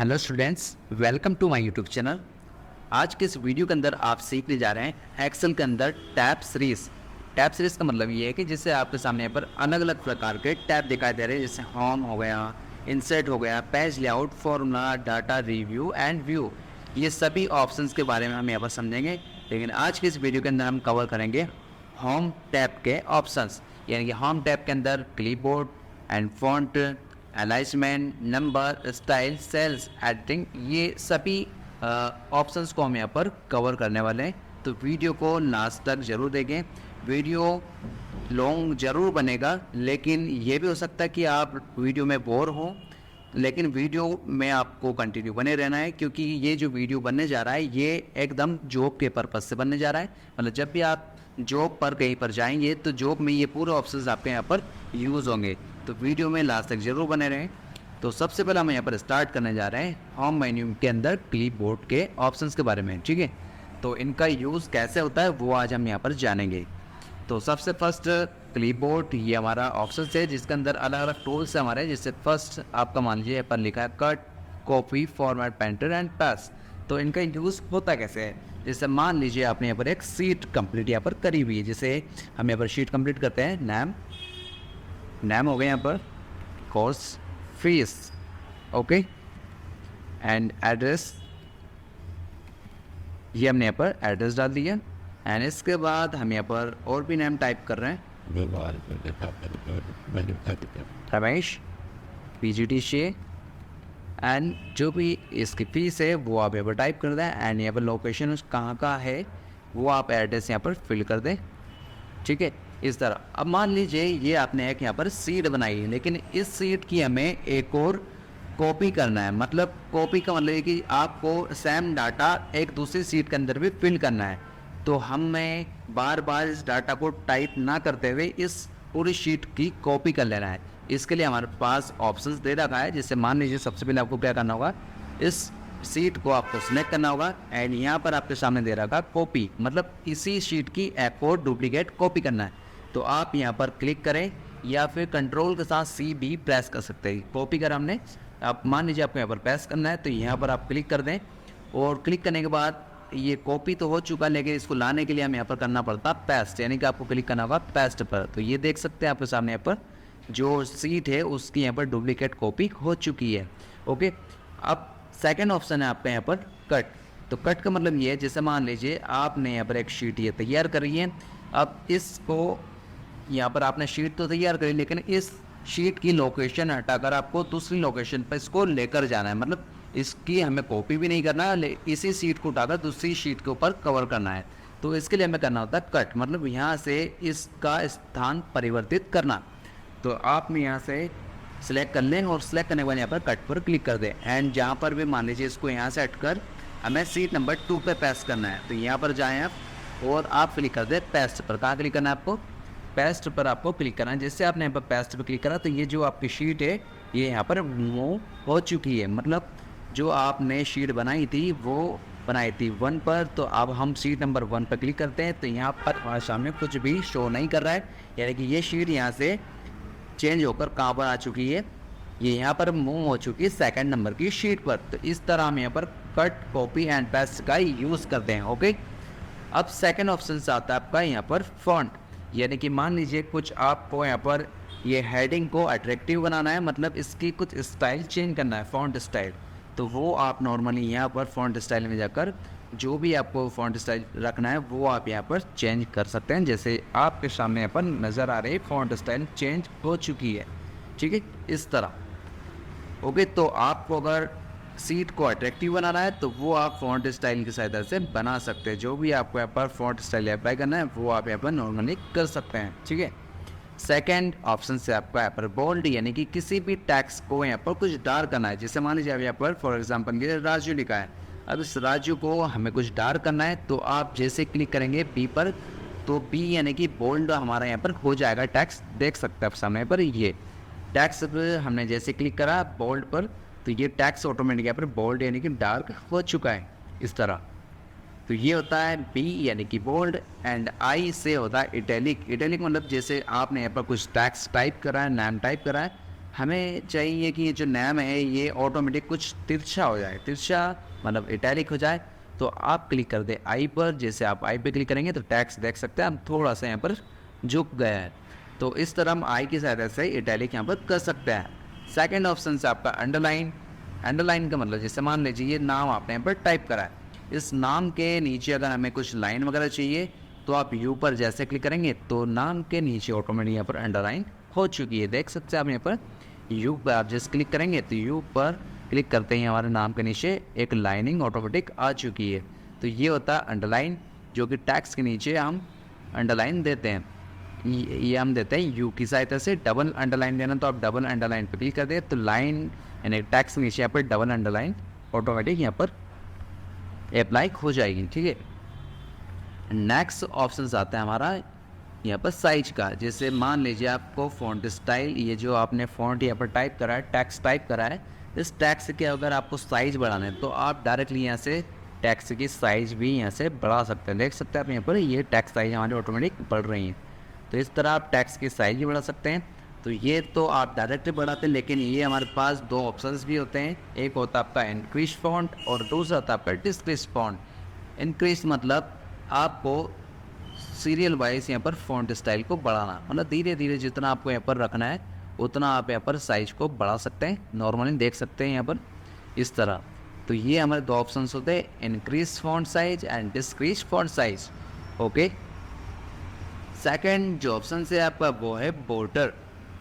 Hello students, welcome to my YouTube channel. आज के इस वीडियो के अंदर आप सीखने जा रहे हैं एक्सेल के अंदर टैब सीरीज। टैब सीरीज का मतलब ये है कि जिससे आपके सामने यहाँ पर अलग अलग प्रकार के टैब दिखाई दे रहे हैं, जैसे होम हो गया, इंसर्ट हो गया, page layout, formula, data review and view. ये सभी ऑप्शंस के बारे में हम यहाँ पर समझेंगे। लेकिन आज के इस वीडियो के अंदर हम कवर करेंगे होम टैब के ऑप्शंस, यानी कि होम टैब के अंदर clipboard and font, alignment, number, style, cells, editing, ये सभी ऑप्शंस को हम यहाँ पर कवर करने वाले हैं। तो वीडियो को लास्ट तक ज़रूर देखें। वीडियो लॉन्ग ज़रूर बनेगा, लेकिन ये भी हो सकता है कि आप वीडियो में बोर हो, लेकिन वीडियो में आपको कंटिन्यू बने रहना है, क्योंकि ये जो वीडियो बनने जा रहा है ये एकदम जॉब के पर्पज़ से बनने जा रहा है। मतलब जब भी आप जॉब पर कहीं पर जाएंगे तो जॉब में ये पूरे ऑप्शंस आपके यहाँ पर यूज़ होंगे। तो वीडियो में लास्ट तक ज़रूर बने रहें। तो सबसे पहले हम यहाँ पर स्टार्ट करने जा रहे हैं होम मेन्यू के अंदर क्लिपबोर्ड के ऑप्शंस के बारे में, ठीक है। तो इनका यूज़ कैसे होता है वो आज हम यहाँ पर जानेंगे। तो सबसे फर्स्ट क्लिपबोर्ड, ये हमारा ऑप्शन है जिसके अंदर अलग अलग टूल्स है हमारे। जिससे फर्स्ट आपका मान लीजिए यहाँ पर लिखा है cut, copy, format, painter and paste. तो इनका यूज़ होता कैसे है, जैसे मान लीजिए आपने यहाँ पर एक सीट कंप्लीट यहाँ पर करी हुई है। जैसे हम यहाँ पर शीट कंप्लीट करते हैं, नेम हो गया यहाँ पर, course fees, okay, and address, ये हमने यहाँ पर एड्रेस डाल दिया। एंड इसके बाद हम यहाँ पर और भी नेम टाइप कर रहे हैं, रमेश, PGT शे, एंड जो भी इसकी फीस है वो आप यहाँ पर टाइप कर दें। एंड यहाँ पर लोकेशन कहाँ का है वो आप एड्रेस यहाँ पर फिल कर दें, ठीक है, इस तरह। अब मान लीजिए ये आपने एक यहाँ पर सीट बनाई है, लेकिन इस सीट की हमें एक और कॉपी करना है। मतलब कॉपी का मतलब है कि आपको सेम डाटा एक दूसरी सीट के अंदर भी फिल करना है। तो हमें बार बार इस डाटा को टाइप ना करते हुए इस पूरी शीट की कॉपी कर लेना है। इसके लिए हमारे पास ऑप्शंस दे रखा है। जैसे मान लीजिए सबसे पहले आपको क्या करना होगा, इस सीट को आपको सिलेक्ट करना होगा एंड यहाँ पर आपके सामने दे रखा कॉपी, मतलब इसी शीट की एक और डुप्लीकेट कॉपी करना है। तो आप यहाँ पर क्लिक करें या फिर कंट्रोल के साथ C भी प्रेस कर सकते हैं। कॉपी कर हमने, आप मान लीजिए आपको यहाँ पर पेस्ट करना है तो यहाँ पर आप क्लिक कर दें। और क्लिक करने के बाद ये कॉपी तो हो चुका, लेकिन इसको लाने के लिए हम यहाँ पर करना पड़ता पेस्ट, यानी कि आपको क्लिक करना होगा पेस्ट पर। तो ये देख सकते हैं आपके सामने यहाँ पर जो सीट है उसकी यहाँ पर डुप्लीकेट कॉपी हो चुकी है, ओके। अब सेकेंड ऑप्शन है आपका यहाँ पर कट। तो कट का मतलब ये है, जैसे मान लीजिए आपने यहाँ पर एक शीट ये तैयार करी है। अब इसको यहाँ पर आपने शीट तो तैयार करी, लेकिन इस शीट की लोकेशन हटाकर आपको दूसरी लोकेशन पर इसको लेकर जाना है। मतलब इसकी हमें कॉपी भी नहीं करना है, इसी शीट को उठाकर दूसरी शीट के ऊपर कवर करना है। तो इसके लिए हमें करना होता है कट, मतलब यहाँ से इसका स्थान परिवर्तित करना। तो आप यहाँ से सिलेक्ट कर लें और सिलेक्ट करने के बाद यहाँ पर कट पर क्लिक कर दें। एंड जहाँ पर भी मान लीजिए इसको यहाँ से हटकर हमें सीट नंबर 2 पे पेस्ट करना है। तो यहाँ पर जाएँ आप और आप क्लिक कर दें पेस्ट पर। कहाँ क्लिक करना है आपको, पेस्ट पर आपको क्लिक करना है। जैसे आपने यहाँ पर पेस्ट पर क्लिक करा तो ये जो आपकी शीट है ये यहाँ पर मूव हो चुकी है। मतलब जो आपने शीट बनाई थी वो बनाई थी 1 पर, तो अब हम शीट नंबर 1 पर क्लिक करते हैं तो यहाँ पर हमारे सामने कुछ भी शो नहीं कर रहा है, यानी कि ये शीट यहाँ से चेंज होकर कहाँ पर आ चुकी है, ये यहाँ पर मूव हो चुकी है सेकंड नंबर की शीट पर। तो इस तरह हम यहाँ पर कट, कॉपी एंड पेस्ट का यूज़ करते हैं, ओके। अब सेकंड ऑप्शन से आता है आपका यहाँ पर फॉन्ट, यानी कि मान लीजिए कुछ आपको यहाँ पर ये हेडिंग को अट्रैक्टिव बनाना है, मतलब इसकी कुछ स्टाइल चेंज करना है, फॉन्ट स्टाइल। तो वो आप नॉर्मली यहाँ पर फॉन्ट स्टाइल में जाकर जो भी आपको फॉन्ट स्टाइल रखना है वो आप यहाँ पर चेंज कर सकते हैं। जैसे आपके सामने यहाँ पर नज़र आ रही है फॉन्ट स्टाइल चेंज हो चुकी है, ठीक है, इस तरह, ओके। तो आपको अगर सीट को अट्रैक्टिव बनाना है तो वो आप फॉन्ट स्टाइल की सहायता से बना सकते हैं। जो भी आपको यहाँ पर फॉन्ट स्टाइल अप्लाई करना है वो आप यहाँ पर नॉर्मली कर सकते हैं, ठीक है। सेकेंड ऑप्शन से आपका यहाँ पर बोल्ड, यानी कि किसी भी टेक्स्ट को यहाँ पर कुछ डार्क करना है। जैसे मान लीजिए आप यहाँ पर फॉर एग्जांपल ये राजू लिखा है, अब इस राजू को हमें कुछ डार्क करना है। तो आप जैसे क्लिक करेंगे बी पर, तो बी यानी कि बोल्ड हमारा यहाँ पर हो जाएगा टेक्स्ट, देख सकते हैं आप सामने पर। ये टेक्स्ट पर हमने जैसे क्लिक करा बोल्ड पर तो ये टेक्स्ट ऑटोमेटिक यहाँ पर बोल्ड यानी कि डार्क हो चुका है, इस तरह। तो ये होता है बी यानी कि बोल्ड, एंड आई से होता है इटैलिक। इटैलिक मतलब जैसे आपने यहाँ पर कुछ टेक्स्ट टाइप करा है, नाम टाइप करा है, हमें चाहिए कि ये जो नाम है ये ऑटोमेटिक कुछ तिरछा हो जाए, तिरछा मतलब इटैलिक हो जाए। तो आप क्लिक कर दें आई पर, जैसे आप आई पे क्लिक करेंगे तो टैक्स देख सकते हैं हम थोड़ा सा यहाँ पर झुक गया है। तो इस तरह हम आई की सहायता से इटैलिक यहाँ पर कर सकते हैं। सेकंड ऑप्शन से आपका अंडरलाइन। अंडरलाइन का मतलब जैसे मान लीजिए ये नाम आपने यहाँ पर टाइप करा है, इस नाम के नीचे अगर हमें कुछ लाइन वगैरह चाहिए तो आप यू पर जैसे क्लिक करेंगे तो नाम के नीचे ऑटोमेटिक यहाँ पर अंडरलाइन हो चुकी है। देख सकते हैं आप यहाँ पर यू पर आप जैसे क्लिक करेंगे तो यू पर क्लिक करते ही हमारे नाम के नीचे एक लाइनिंग ऑटोमेटिक आ चुकी है। तो ये होता है अंडरलाइन, जो कि टैक्स के नीचे हम अंडरलाइन देते हैं। ये हम देते हैं यू की सहायता से। डबल अंडरलाइन देना तो आप डबल अंडरलाइन पर क्लिक कर दें तो लाइन यानी टैक्स के नीचे यहाँ पर डबल अंडरलाइन ऑटोमेटिक यहाँ पर अप्लाई हो जाएगी। ठीक है, नेक्स्ट ऑप्शन आता है हमारा यहाँ पर साइज का। जैसे मान लीजिए आपको फ़ॉन्ट स्टाइल, ये जो आपने फ़ॉन्ट यहाँ पर टाइप करा है, टेक्स्ट टाइप करा है, इस टेक्स्ट के अगर आपको साइज़ बढ़ाना है तो आप डायरेक्टली यहाँ से टेक्स्ट की साइज़ भी यहाँ से बढ़ा सकते हैं। देख सकते हैं आप यहाँ पर ये टेक्स्ट साइज़ हमारी ऑटोमेटिक बढ़ रही हैं। तो इस तरह आप टेक्स्ट की साइज़ भी बढ़ा सकते हैं। तो ये तो आप डायरेक्टली बढ़ाते हैं, लेकिन ये हमारे पास दो ऑप्शंस भी होते हैं। एक होता है आपका इंक्रीज फॉन्ट और दूसरा होता है आपका डिक्रीज फॉन्ट। इंक्रीज मतलब आपको सीरियल वाइज यहाँ पर फ़ॉन्ट स्टाइल को बढ़ाना, मतलब धीरे धीरे जितना आपको यहाँ पर रखना है उतना आप यहाँ पर साइज़ को बढ़ा सकते हैं। नॉर्मली देख सकते हैं यहाँ पर इस तरह। तो ये हमारे दो ऑप्शंस होते हैं, increase font size and decrease font size. Okay, second जो ऑप्शन है आपका वो है बॉर्डर।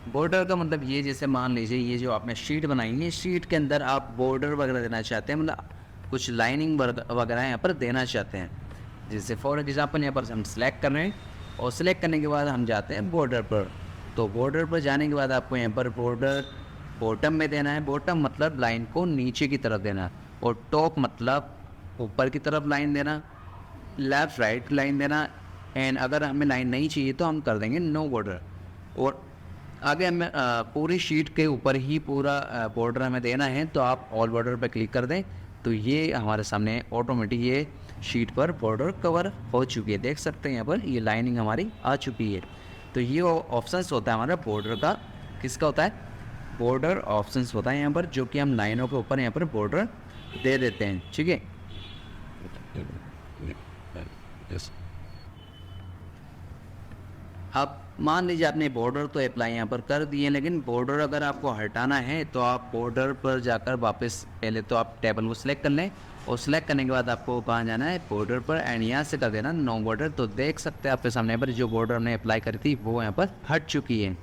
बॉर्डर का मतलब ये, जैसे मान लीजिए ये जो आपने शीट बनाई है, शीट के अंदर आप बॉर्डर वगैरह देना चाहते हैं, मतलब कुछ लाइनिंग वगैरह यहाँ पर देना चाहते हैं। जैसे फॉर एग्जांपल यहाँ पर हम सेलेक्ट कर रहे हैं और सेलेक्ट करने के बाद हम जाते हैं बॉर्डर पर। तो बॉर्डर पर जाने के बाद आपको यहाँ पर बॉर्डर बॉटम में देना है। बॉटम मतलब लाइन को नीचे की तरफ देना, और टॉप मतलब ऊपर की तरफ लाइन देना, लेफ़्ट राइट लाइन देना। एंड अगर हमें लाइन नहीं चाहिए तो हम कर देंगे नो बॉर्डर। और आगे हमें पूरी शीट के ऊपर ही पूरा बॉर्डर हमें देना है तो आप ऑल बॉर्डर पर क्लिक कर दें तो ये हमारे सामने ऑटोमेटिक ये शीट पर बॉर्डर कवर हो चुकी है। देख सकते हैं यहाँ पर ये लाइनिंग हमारी आ चुकी है। तो ये ऑप्शंस होता है हमारा बॉर्डर का। किसका होता है? बॉर्डर ऑप्शंस होता है यहाँ पर, जो कि हम लाइनों के ऊपर यहाँ पर बॉर्डर दे देते हैं। ठीक है, अब मान लीजिए आपने बॉर्डर तो अप्लाई यहाँ पर कर दिए, लेकिन बॉर्डर अगर आपको हटाना है तो आप बॉर्डर पर जाकर वापस पहले तो आप टेबल को सिलेक्ट कर लें, और सिलेक्ट करने के बाद आपको कहाँ जाना है? बॉर्डर पर, एंड यहाँ से कर देना नो बॉर्डर। तो देख सकते हैं आपके सामने पर जो बॉर्डर हमने अप्लाई करी थी वो यहाँ पर हट चुकी है।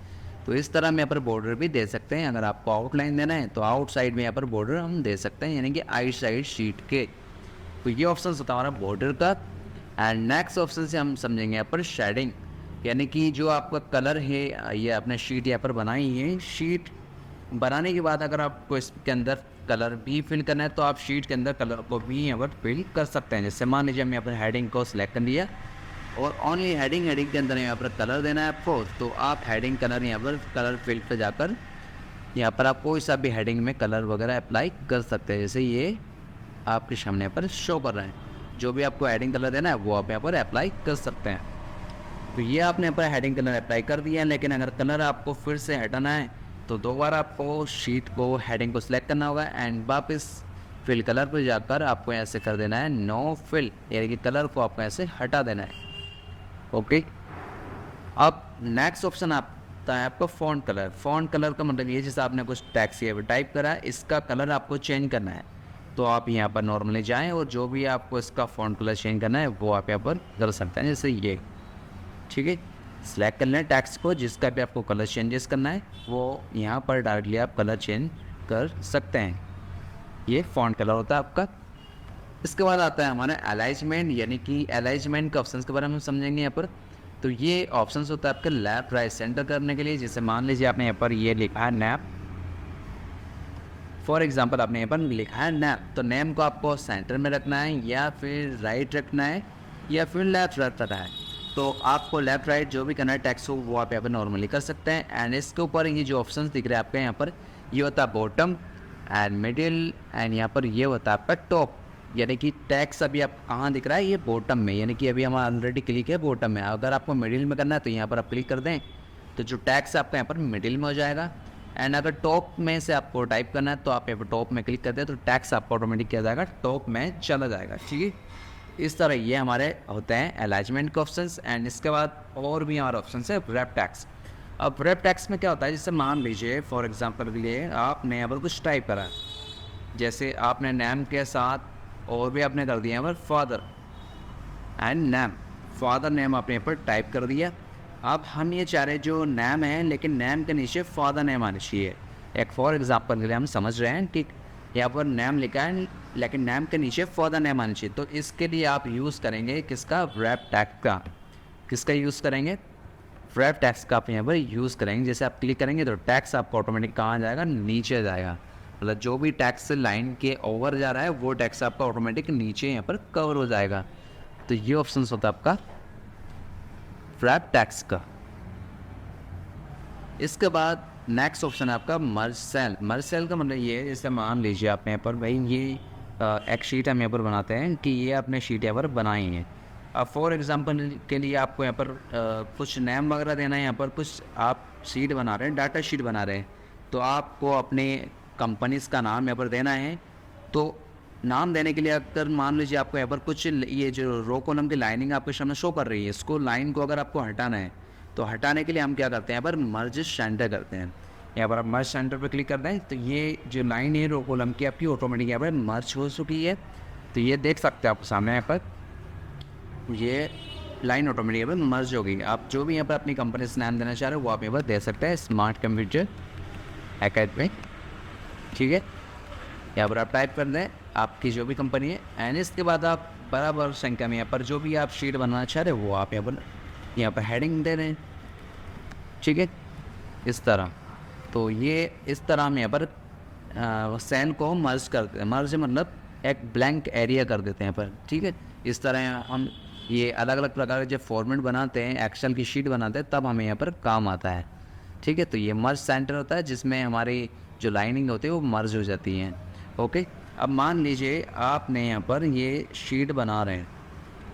तो इस तरह हम यहाँ पर बॉर्डर भी दे सकते हैं। अगर आपको आउटलाइन देना है तो आउट साइड में यहाँ पर बॉर्डर हम दे सकते हैं, यानी कि आउट साइड शीट के। तो ये ऑप्शन होता है हमारा बॉर्डर का। एंड नेक्स्ट ऑप्शन से हम समझेंगे यहाँ पर शेडिंग, यानी कि जो आपका कलर है, ये आपने शीट यहाँ पर बनाई है। शीट बनाने के बाद अगर आपको इसके अंदर कलर भी फिल करना है तो आप शीट के अंदर कलर को भी यहाँ पर फिल कर सकते हैं। जैसे मान लीजिए हम यहाँ पर हेडिंग को सिलेक्ट कर लिया और ओनली हेडिंग के अंदर यहाँ पर कलर देना है आपको, तो आप हेडिंग कलर यहाँ पर कलर फील्ड पे जाकर यहाँ पर आप कोई सा भी हेडिंग में कलर वगैरह अप्लाई कर सकते हैं। जैसे ये आपके सामने पर शो कर रहे हैं, जो भी आपको हेडिंग कलर देना है वो आप यहाँ पर अप्लाई कर सकते हैं। तो ये आपने यहाँ पर हेडिंग कलर अप्लाई कर दिया है, लेकिन अगर कलर आपको फिर से हटाना है तो दो बार आपको शीट को हेडिंग को सिलेक्ट करना होगा एंड वापस फिल कलर पर जाकर आपको ऐसे कर देना है नो फिल, यानी कि कलर को आपको ऐसे हटा देना है। ओके, अब नेक्स्ट ऑप्शन आता है आपका फ़ॉन्ट कलर। फ़ॉन्ट कलर का मतलब ये, जैसे आपने कुछ टेक्स्ट यहाँ पर टाइप करा है, इसका कलर आपको चेंज करना है तो आप यहाँ पर नॉर्मली जाएँ और जो भी आपको इसका फ़ॉन्ट कलर चेंज करना है वो आप यहाँ पर कर सकते हैं। जैसे ये, ठीक है, सिलेक्ट कर लें टेक्स्ट को, जिसका भी आपको कलर चेंजेस करना है वो यहाँ पर डायरेक्टली आप कलर चेंज कर सकते हैं। ये फ़ॉन्ट कलर होता है आपका। इसके बाद आता है हमारा अलाइजमेंट, यानी कि अलाइजमेंट के ऑप्शंस के बारे में हम समझेंगे यहाँ पर। तो ये ऑप्शंस होता है आपका लेफ्ट राइट सेंटर करने के लिए। जैसे मान लीजिए आपने यहाँ पर ये लिखा है नैप, फॉर एग्जांपल आपने यहाँ पर लिखा है नैप, तो नेम को आपको सेंटर में रखना है या फिर राइट रखना है या फिर लेफ्ट रखना है। तो आपको लेफ्ट राइट जो भी करना है टेक्स्ट हो वो आप यहाँ पर नॉर्मली कर सकते हैं। एंड इसके ऊपर ये जो ऑप्शंस दिख रहे हैं आपके यहाँ पर, ये होता है बॉटम एंड मिडिल, एंड यहाँ पर ये होता है आपका टॉप, यानी कि टेक्स्ट अभी आप कहाँ दिख रहा है? ये बॉटम में, यानी कि अभी हमारा ऑलरेडी क्लिक है बॉटम में। अगर आपको मिडिल में करना है तो यहाँ पर आप क्लिक कर दें तो जो टेक्स्ट आपका यहाँ पर मिडिल में हो जाएगा। एंड अगर टॉप में से आपको टाइप करना है तो आप यहाँ पर टॉप में क्लिक करते हैं तो टैक्स आपको ऑटोमेटिक किया जाएगा, टॉप में चला जाएगा। ठीक है, इस तरह ये हमारे होते हैं अलाइजमेंट के ऑप्शंस। एंड इसके बाद और भी हमारे ऑप्शन है व्रैप टैक्स। अब व्रैप टैक्स में क्या होता है, जैसे मान लीजिए फॉर एग्जांपल के लिए आपने यहाँ पर कुछ टाइप करा है, जैसे आपने नेम के साथ और भी आपने कर दिया यहाँ पर father and name, father name आपने यहाँ पर टाइप कर दिया। अब हम ये चाह रहे हैं जो नेम है लेकिन नेम के नीचे फादर नेम आना चाहिए। एक फॉर एग्जांपल के लिए हम समझ रहे हैं कि यहाँ पर नेम लिखा है लेकिन नेम के नीचे फादर नेम आना चाहिए, तो इसके लिए आप यूज़ करेंगे किसका, व्रैप टैक्स का। किसका यूज़ करेंगे, व्रैप टैक्स का आप यहाँ पर यूज़ करेंगे। जैसे आप क्लिक करेंगे तो टैक्स आपको ऑटोमेटिक कहाँ जाएगा, नीचे जाएगा। मतलब जो भी टैक्स लाइन के ओवर जा रहा है वो टैक्स आपका ऑटोमेटिक नीचे यहाँ पर कवर हो जाएगा। तो ये ऑप्शन होता है आपका व्रैप टैक्स का। इसके बाद नेक्स्ट ऑप्शन है आपका मर्ज सेल। मर्ज सेल का मतलब ये है, जैसे मान लीजिए आप यहाँ पर भाई ये एक शीट हम यहाँ पर बनाते हैं कि ये आपने शीट यहाँ पर बनाई है। अब फॉर एग्जांपल के लिए आपको यहाँ पर कुछ नेम वगैरह देना है, यहाँ पर कुछ आप शीट बना रहे हैं, डाटा शीट बना रहे हैं, तो आपको अपने कंपनीज़ का नाम यहाँ पर देना है। तो नाम देने के लिए अगर मान लीजिए आपको यहाँ पर कुछ ये जो रो कॉलम की लाइनिंग आपके सामने शो कर रही है, इसको लाइन को अगर आपको हटाना है तो हटाने के लिए हम क्या करते हैं, यहाँ पर मर्ज सेंटर करते हैं। यहाँ पर आप मर्ज सेंटर पर क्लिक करते हैं तो ये जो लाइन है रो कॉलम की आपकी ऑटोमेटिक यहाँ पर मर्ज हो चुकी है। तो ये देख सकते हैं आप सामने यहाँ पर ये लाइन ऑटोमेटिक यहाँ पर मर्ज हो गई। आप जो भी यहाँ पर अपनी कंपनी से नाम देना चाह रहे हो वो आप यहाँ पर दे सकते हैं, स्मार्ट कंप्यूटर एकेडमी। ठीक है, यहाँ पर आप टाइप कर दें आपकी जो भी कंपनी है एंड इसके बाद आप बराबर संख्या में यहाँ पर जो भी आप शीट बनाना चाह रहे हो वो आप यहाँ पर हेडिंग दे रहे हैं। ठीक है, इस तरह। तो ये इस तरह हम यहाँ पर सेल को मर्ज करते हैं। मर्ज मतलब एक ब्लैंक एरिया कर देते हैं यहाँ पर। ठीक है, इस तरह हम ये अलग अलग प्रकार के जब फॉर्मेट बनाते हैं, एक्सेल की शीट बनाते हैं, तब हमें यहाँ पर काम आता है। ठीक है, तो ये मर्ज सेंटर होता है जिसमें हमारी जो लाइनिंग होती है वो मर्ज हो जाती हैं। ओके, अब मान लीजिए आपने यहाँ पर ये शीट बना रहे हैं।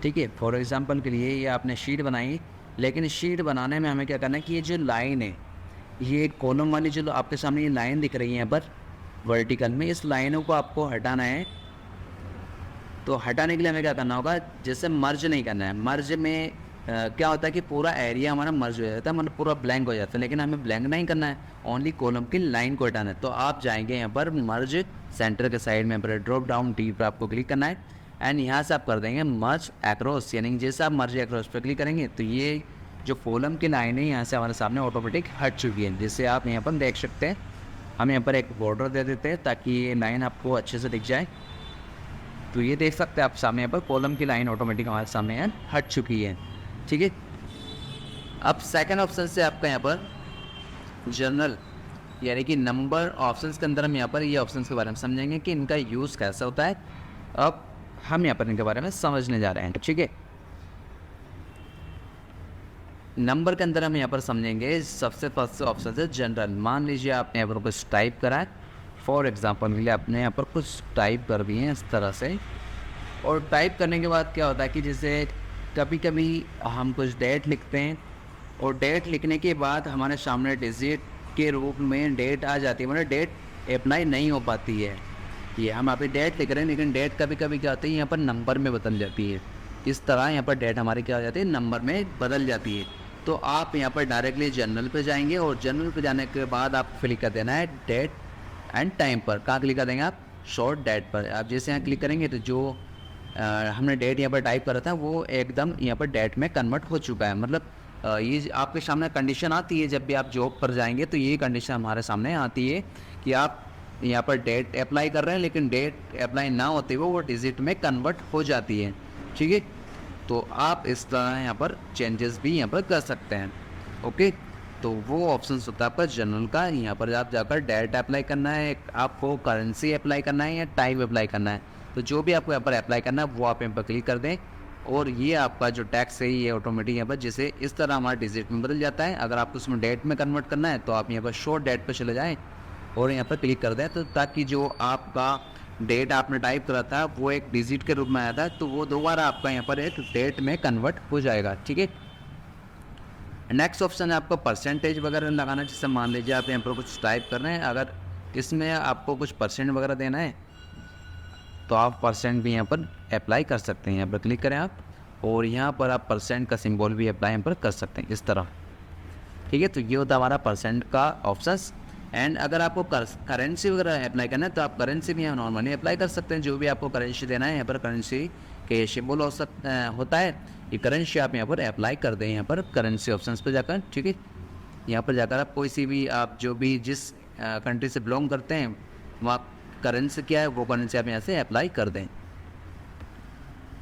ठीक है, फॉर एग्जांपल के लिए ये आपने शीट बनाई, लेकिन शीट बनाने में हमें क्या करना है कि ये जो लाइन है, ये कॉलम वाली जो आपके सामने ये लाइन दिख रही है यहाँ पर वर्टिकल में, इस लाइनों को आपको हटाना है। तो हटाने के लिए हमें क्या करना होगा, जैसे मर्ज नहीं करना है। मर्ज में क्या होता है कि पूरा एरिया हमारा मर्ज हो जाता है, मतलब पूरा ब्लैंक हो जाता है, लेकिन हमें ब्लैंक नहीं करना है, ओनली कॉलम की लाइन को हटाना है। तो आप जाएंगे यहाँ पर मर्ज सेंटर के साइड में पर ड्रॉप डाउन टी पर आपको क्लिक करना है एंड यहाँ से आप कर देंगे मर्ज एक्रॉस, यानी जैसे आप मर्ज एक्रॉस पर क्लिक करेंगे तो ये जो कॉलम की लाइन है यहाँ से हमारे सामने ऑटोमेटिक हट चुकी है। जैसे आप यहाँ पर देख सकते हैं, हम यहाँ पर एक बॉर्डर दे देते हैं ताकि ये लाइन आपको अच्छे से दिख जाए। तो ये देख सकते हैं आप सामने यहाँ पर कॉलम की लाइन ऑटोमेटिक हमारे सामने यहाँ हट चुकी है। ठीक है, अब सेकंड ऑप्शन से आपका यहाँ पर जनरल यानी कि नंबर ऑप्शंस के अंदर हम यहाँ पर ये ऑप्शंस के बारे में समझेंगे कि इनका यूज़ कैसा होता है। अब हम यहाँ पर इनके बारे में समझने जा रहे हैं। ठीक है, नंबर के अंदर हम यहाँ पर समझेंगे सबसे फर्स्ट ऑप्शन है जनरल। मान लीजिए आपने यहाँ पर कुछ टाइप करा है, फॉर एग्जांपल के लिए आपने यहाँ पर कुछ टाइप कर दिए हैं इस तरह से, और टाइप करने के बाद क्या होता है कि जैसे कभी कभी हम कुछ डेट लिखते हैं और डेट लिखने के बाद हमारे सामने डिजिट के रूप में डेट आ जाती है, मतलब डेट अप्लाई नहीं हो पाती है। ये हम अभी डेट लिख रहे हैं लेकिन डेट कभी कभी क्या होती है यहाँ पर नंबर में बदल जाती है। इस तरह यहाँ पर डेट हमारी क्या हो जाती है, नंबर में बदल जाती है। तो आप यहाँ पर डायरेक्टली जनरल पे जाएंगे और जनरल पे जाने के बाद आप क्लिक कर देना है डेट एंड टाइम पर। कहाँ क्लिक कर देंगे आप, शॉर्ट डेट पर। आप जैसे यहाँ क्लिक करेंगे तो जो हमने डेट यहाँ पर टाइप करा था वो एकदम यहाँ पर डेट में कन्वर्ट हो चुका है। मतलब ये आपके सामने कंडीशन आती है जब भी आप जॉब पर जाएंगे तो ये कंडीशन हमारे सामने आती है कि आप यहाँ पर डेट अप्लाई कर रहे हैं लेकिन डेट अप्लाई ना होते हुए वो डिजिट में कन्वर्ट हो जाती है। ठीक है, तो आप इस तरह यहाँ पर चेंजेस भी यहाँ पर कर सकते हैं। ओके, तो वो ऑप्शन होता है आपका जनरल का। यहाँ पर आप जाकर डेट अप्लाई करना है, आपको करेंसी अप्लाई करना है या टाइम अप्लाई करना है, तो जो भी आपको यहाँ पर अप्लाई करना है वो आप यहाँ पर क्लिक कर दें और ये आपका जो टैक्स है ये ऑटोमेटिक यहाँ पर जैसे इस तरह हमारा डिजिट में बदल जाता है। अगर आपको उसमें डेट में कन्वर्ट करना है तो आप यहाँ पर शॉर्ट डेट पर चले जाएँ और यहाँ पर क्लिक कर दें, तो ताकि जो आपका डेट आपने टाइप करा था वो एक डिजिट के रूप में आया था तो वो दोबारा आपका यहाँ पर एक डेट में कन्वर्ट हो जाएगा। ठीक है, नेक्स्ट ऑप्शन है आपका परसेंटेज वगैरह लगाना। जैसे मान लीजिए आप यहाँ पर कुछ टाइप कर रहे हैं, अगर इसमें आपको कुछ परसेंट वगैरह देना है तो आप परसेंट भी यहाँ पर अप्लाई कर सकते हैं। यहाँ पर क्लिक करें आप, और यहाँ पर आप परसेंट का सिंबल भी अप्लाई यहाँ पर कर सकते हैं इस तरह। ठीक है, तो ये होता है हमारा परसेंट का ऑप्शंस। एंड अगर आपको करेंसी वगैरह अप्लाई करना है तो आप करेंसी भी यहाँ नॉर्मली अप्लाई कर सकते हैं। जो भी आपको करेंसी देना है यहाँ पर करेंसी के सिंबल होता है, ये करेंसी आप यहाँ पर अप्लाई कर दें यहाँ पर करेंसी ऑप्शंस पर जाकर। ठीक है, यहाँ पर जाकर आप कोई सी भी आप जो भी जिस कंट्री से बिलोंग करते हैं वहाँ करेंसी क्या है वो करेंसी आप यहाँ से अप्लाई कर दें।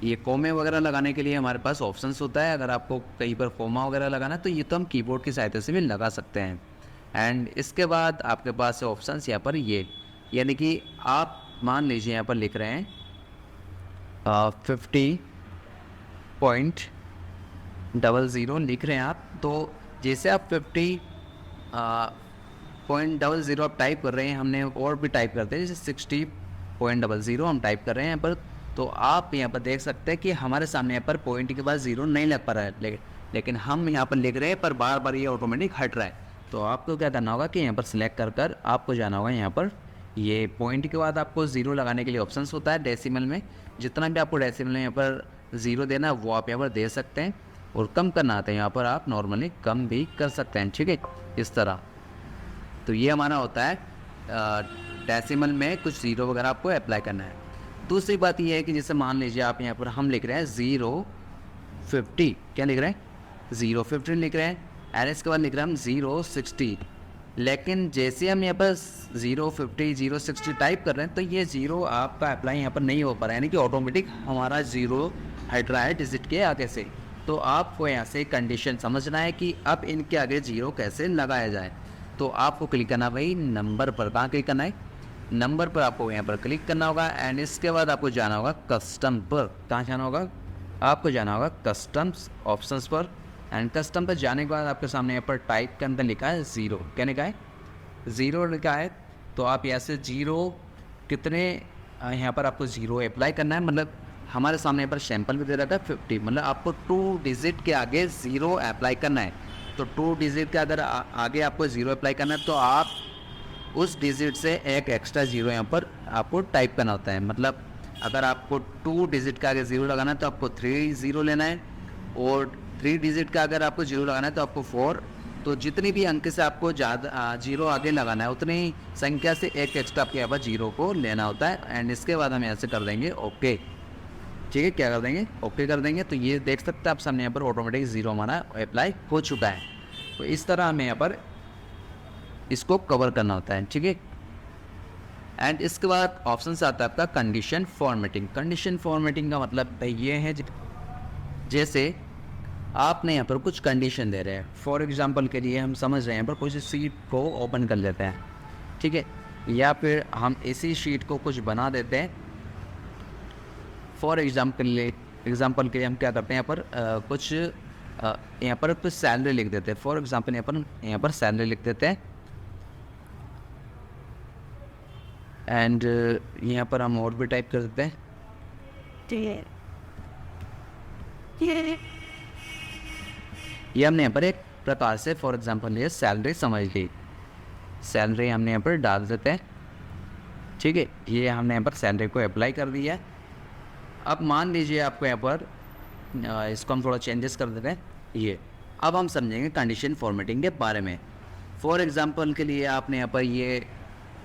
ये कोमे वगैरह लगाने के लिए हमारे पास ऑप्शंस होता है। अगर आपको कहीं पर कोमा वगैरह लगाना तो ये तो हम कीबोर्ड की सहायता से भी लगा सकते हैं। एंड इसके बाद आपके पास है ऑप्शंस यहाँ पर ये, यानी कि आप मान लीजिए यहाँ पर लिख रहे हैं 50.00 लिख रहे हैं आप, तो जैसे आप 50.00 आप टाइप कर रहे हैं, हमने और भी टाइप करते हैं जैसे 60.00 हम टाइप कर रहे हैं यहाँ पर, तो आप यहाँ पर देख सकते हैं कि हमारे सामने यहाँ पर पॉइंट के बाद ज़ीरो नहीं लग पा रहा है, लेकिन हम यहाँ पर लिख रहे हैं पर बार बार ये ऑटोमेटिक हट रहा है। तो आपको क्या करना होगा कि यहाँ पर सिलेक्ट कर आपको जाना होगा यहाँ पर, ये पॉइंट के बाद आपको ज़ीरो लगाने के लिए ऑप्शंस होता है डेसिमल में। जितना भी आपको डेसिमल में यहाँ पर ज़ीरो देना है वो आप यहाँ पर दे सकते हैं, और कम करना आता है यहाँ पर आप नॉर्मली कम भी कर सकते हैं। ठीक है, इस तरह। तो ये हमारा होता है डेसिमल में कुछ ज़ीरो वगैरह आपको अप्लाई करना है। दूसरी बात ये है कि जैसे मान लीजिए आप यहाँ पर हम लिख रहे हैं 050, क्या लिख रहे हैं 050 लिख रहे हैं, एंड इसके बाद लिख रहे हैं हम 060, लेकिन जैसे हम यहाँ पर 050 060 टाइप कर रहे हैं तो ये ज़ीरो आपका अप्लाई यहाँ पर नहीं हो पा रहा है, यानी कि ऑटोमेटिक हमारा ज़ीरो हट रहा है डिजिट के आगे से। तो आपको यहाँ से कंडीशन समझना है कि अब इनके आगे ज़ीरो कैसे लगाया जाए। तो आपको क्लिक करना भाई नंबर पर, कहाँ क्लिक करना है, नंबर पर आपको यहाँ पर क्लिक करना होगा। एंड इसके बाद आपको जाना होगा कस्टम पर, कहाँ जाना होगा, आपको जाना होगा कस्टम्स ऑप्शंस पर। एंड कस्टम पर जाने के बाद आपके सामने यहाँ पर टाइप के अंदर लिखा है ज़ीरो, क्या लिखा है ज़ीरो लिखा है। तो आप यहाँ से ज़ीरो कितने यहाँ पर आपको ज़ीरो अप्लाई करना है, मतलब हमारे सामने यहाँ पर सैंपल भी दे रहा था 50, मतलब आपको 2 डिजिट के आगे ज़ीरो अप्लाई करना है। तो 2 डिजिट के अगर आगे आपको ज़ीरो अप्लाई करना है तो आप उस डिजिट से एक एक्स्ट्रा ज़ीरो यहाँ पर आपको टाइप करना होता है। मतलब अगर आपको 2 डिजिट का आगे ज़ीरो लगाना है तो आपको 3 ज़ीरो लेना है, और 3 डिजिट का अगर आपको ज़ीरो लगाना है तो आपको 4। तो जितनी भी अंक से आपको ज़्यादा ज़ीरो आगे लगाना है उतनी ही संख्या से एक एक्स्ट्रा आपके यहाँ पर ज़ीरो को लेना होता है। एंड इसके बाद हम यहाँ से कर देंगे ओके। ठीक है, क्या कर देंगे, ओके कर देंगे। तो ये देख सकते हैं आप सामने यहाँ पर ऑटोमेटिक ज़ीरो हमारा अप्लाई हो चुका है। तो इस तरह हमें यहाँ पर इसको कवर करना होता है। ठीक है, एंड इसके बाद ऑप्शन से आता है आपका कंडीशन फॉर्मेटिंग। कंडीशन फॉर्मेटिंग का मतलब ये है जैसे आपने यहाँ पर कुछ कंडीशन दे रहे हैं, फॉर एग्जांपल के लिए हम समझ रहे हैं यहाँ पर कुछ शीट को ओपन कर लेते हैं, ठीक है, या फिर हम इसी शीट को कुछ बना देते हैं। फॉर एग्जांपल के लिए हम क्या करते हैं यहाँ पर कुछ यहाँ पर कुछ सैलरी लिख देते हैं। फॉर एग्जांपल यहाँ पर सैलरी लिख देते हैं, एंड यहाँ पर हम और भी टाइप कर देते हैं। ये हमने यहाँ पर एक प्रकार से फॉर एग्जांपल ये सैलरी समझ ली, सैलरी हमने यहाँ पर डाल देते हैं। ठीक है, ये हमने यहाँ पर सैलरी को अप्लाई कर दिया है। अब मान लीजिए आपको यहाँ पर इसको हम थोड़ा चेंजेस कर देते हैं। ये अब हम समझेंगे कंडीशन फॉर्मेटिंग के बारे में। फॉर एग्जांपल के लिए आपने यहाँ पर ये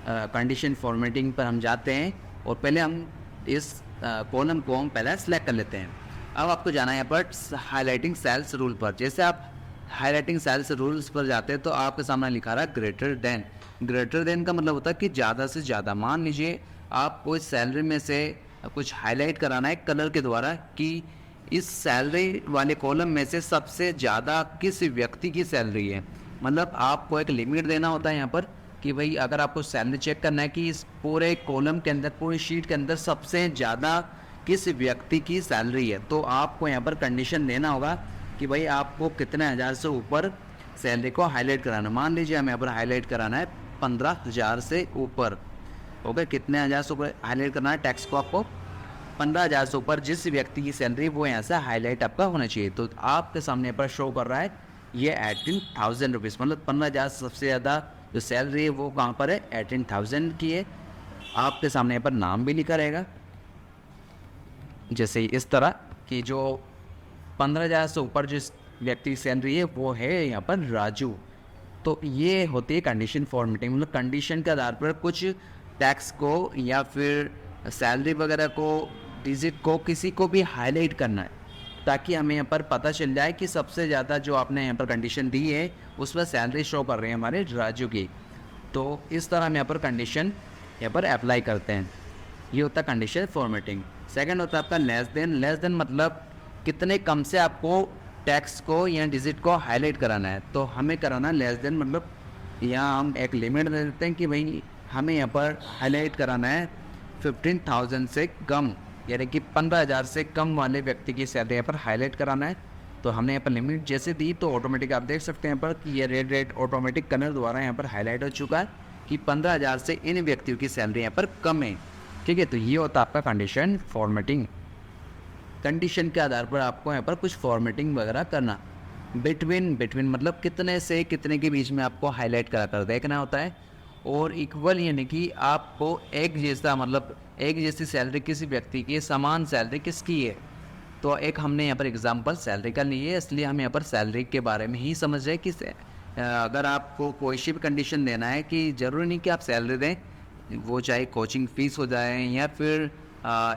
कंडीशन फॉर्मेटिंग पर हम जाते हैं, और पहले हम इस कॉलम को हम पहले सेलेक्ट कर लेते हैं। अब आपको जाना है यहाँ पर हाईलाइटिंग सेल्स रूल पर। जैसे आप हाईलाइटिंग सेल्स रूल्स पर जाते हैं तो आपके सामने लिखा रहा है ग्रेटर देन। ग्रेटर देन का मतलब होता है कि ज़्यादा से ज़्यादा। मान लीजिए आपको इस सैलरी में से कुछ हाईलाइट कराना है कलर के द्वारा कि इस सैलरी वाले कॉलम में से सबसे ज़्यादा किस व्यक्ति की सैलरी है। मतलब आपको एक लिमिट देना होता है यहाँ पर कि भाई अगर आपको सैलरी चेक करना है कि इस पूरे कॉलम के अंदर, पूरी शीट के अंदर सबसे ज़्यादा किस व्यक्ति की सैलरी है, तो आपको यहाँ पर कंडीशन देना होगा कि भाई आपको कितने हज़ार से ऊपर सैलरी को हाईलाइट कराना है। मान लीजिए हमें यहाँ पर हाईलाइट कराना है 15,000 से ऊपर। ओके, कितने हज़ार से ऊपर हाईलाइट करना है, टैक्स को आपको 15,000 से ऊपर जिस व्यक्ति की सैलरी वो यहाँ से हाईलाइट आपका होना चाहिए। तो आपके सामने पर शो कर रहा है ये 18,000 रुपीज़, मतलब 15,000 सबसे ज़्यादा जो सैलरी है वो कहाँ पर है, 18,000 की है। आपके सामने यहाँ पर नाम भी लिखा रहेगा, जैसे इस तरह कि जो 15,000 से ऊपर जिस व्यक्ति की सैलरी है वो है यहाँ पर राजू। तो ये होती है कंडीशन फॉर्मेटिंग, मतलब कंडीशन के आधार पर कुछ टैक्स को या फिर सैलरी वगैरह को, डिजिट को, किसी को भी हाईलाइट करना है, ताकि हमें यहाँ पर पता चल जाए कि सबसे ज़्यादा जो आपने यहाँ पर कंडीशन दी है उस पर सैलरी शो कर रही है हमारे राजू की। तो इस तरह हम यहाँ पर कंडीशन यहाँ पर अप्लाई करते हैं। ये होता है कंडीशन फॉर्मेटिंग। सेकंड होता है आपका लेस देन। लेस देन मतलब कितने कम से आपको टैक्स को या डिजिट को हाईलाइट कराना है, तो हमें कराना है लेस देन, मतलब यहाँ हम एक लिमिट दे देते हैं कि भाई हमें यहाँ पर हाईलाइट कराना है 15,000 से कम, यानी कि 15,000 से कम वाले व्यक्ति की सैलरी यहाँ पर हाईलाइट कराना है। तो हमने यहाँ पर लिमिट जैसे दी तो ऑटोमेटिक आप देख सकते हैं यहाँ पर कि ये रेड ऑटोमेटिक कलर द्वारा यहाँ पर हाईलाइट हो चुका है कि 15,000 से इन व्यक्तियों की सैलरी यहाँ पर कम है। ठीक है, तो ये होता है आपका कंडीशन फॉर्मेटिंग। कंडीशन के आधार पर आपको यहाँ पर कुछ फॉर्मेटिंग वगैरह करना। बिटवीन मतलब कितने से कितने के बीच में आपको हाईलाइट करा कर देखना होता है। और इक्वल यानी कि आपको एक जैसा, मतलब एक जैसी सैलरी किसी व्यक्ति की, समान सैलरी किसकी है। तो एक हमने यहाँ पर एग्जांपल सैलरी का लिए, इसलिए हम यहाँ पर सैलरी के बारे में ही समझ रहे हैं कि अगर आपको कोई सी भी कंडीशन देना है कि ज़रूरी नहीं कि आप सैलरी दें, वो चाहे कोचिंग फ़ीस हो जाए या फिर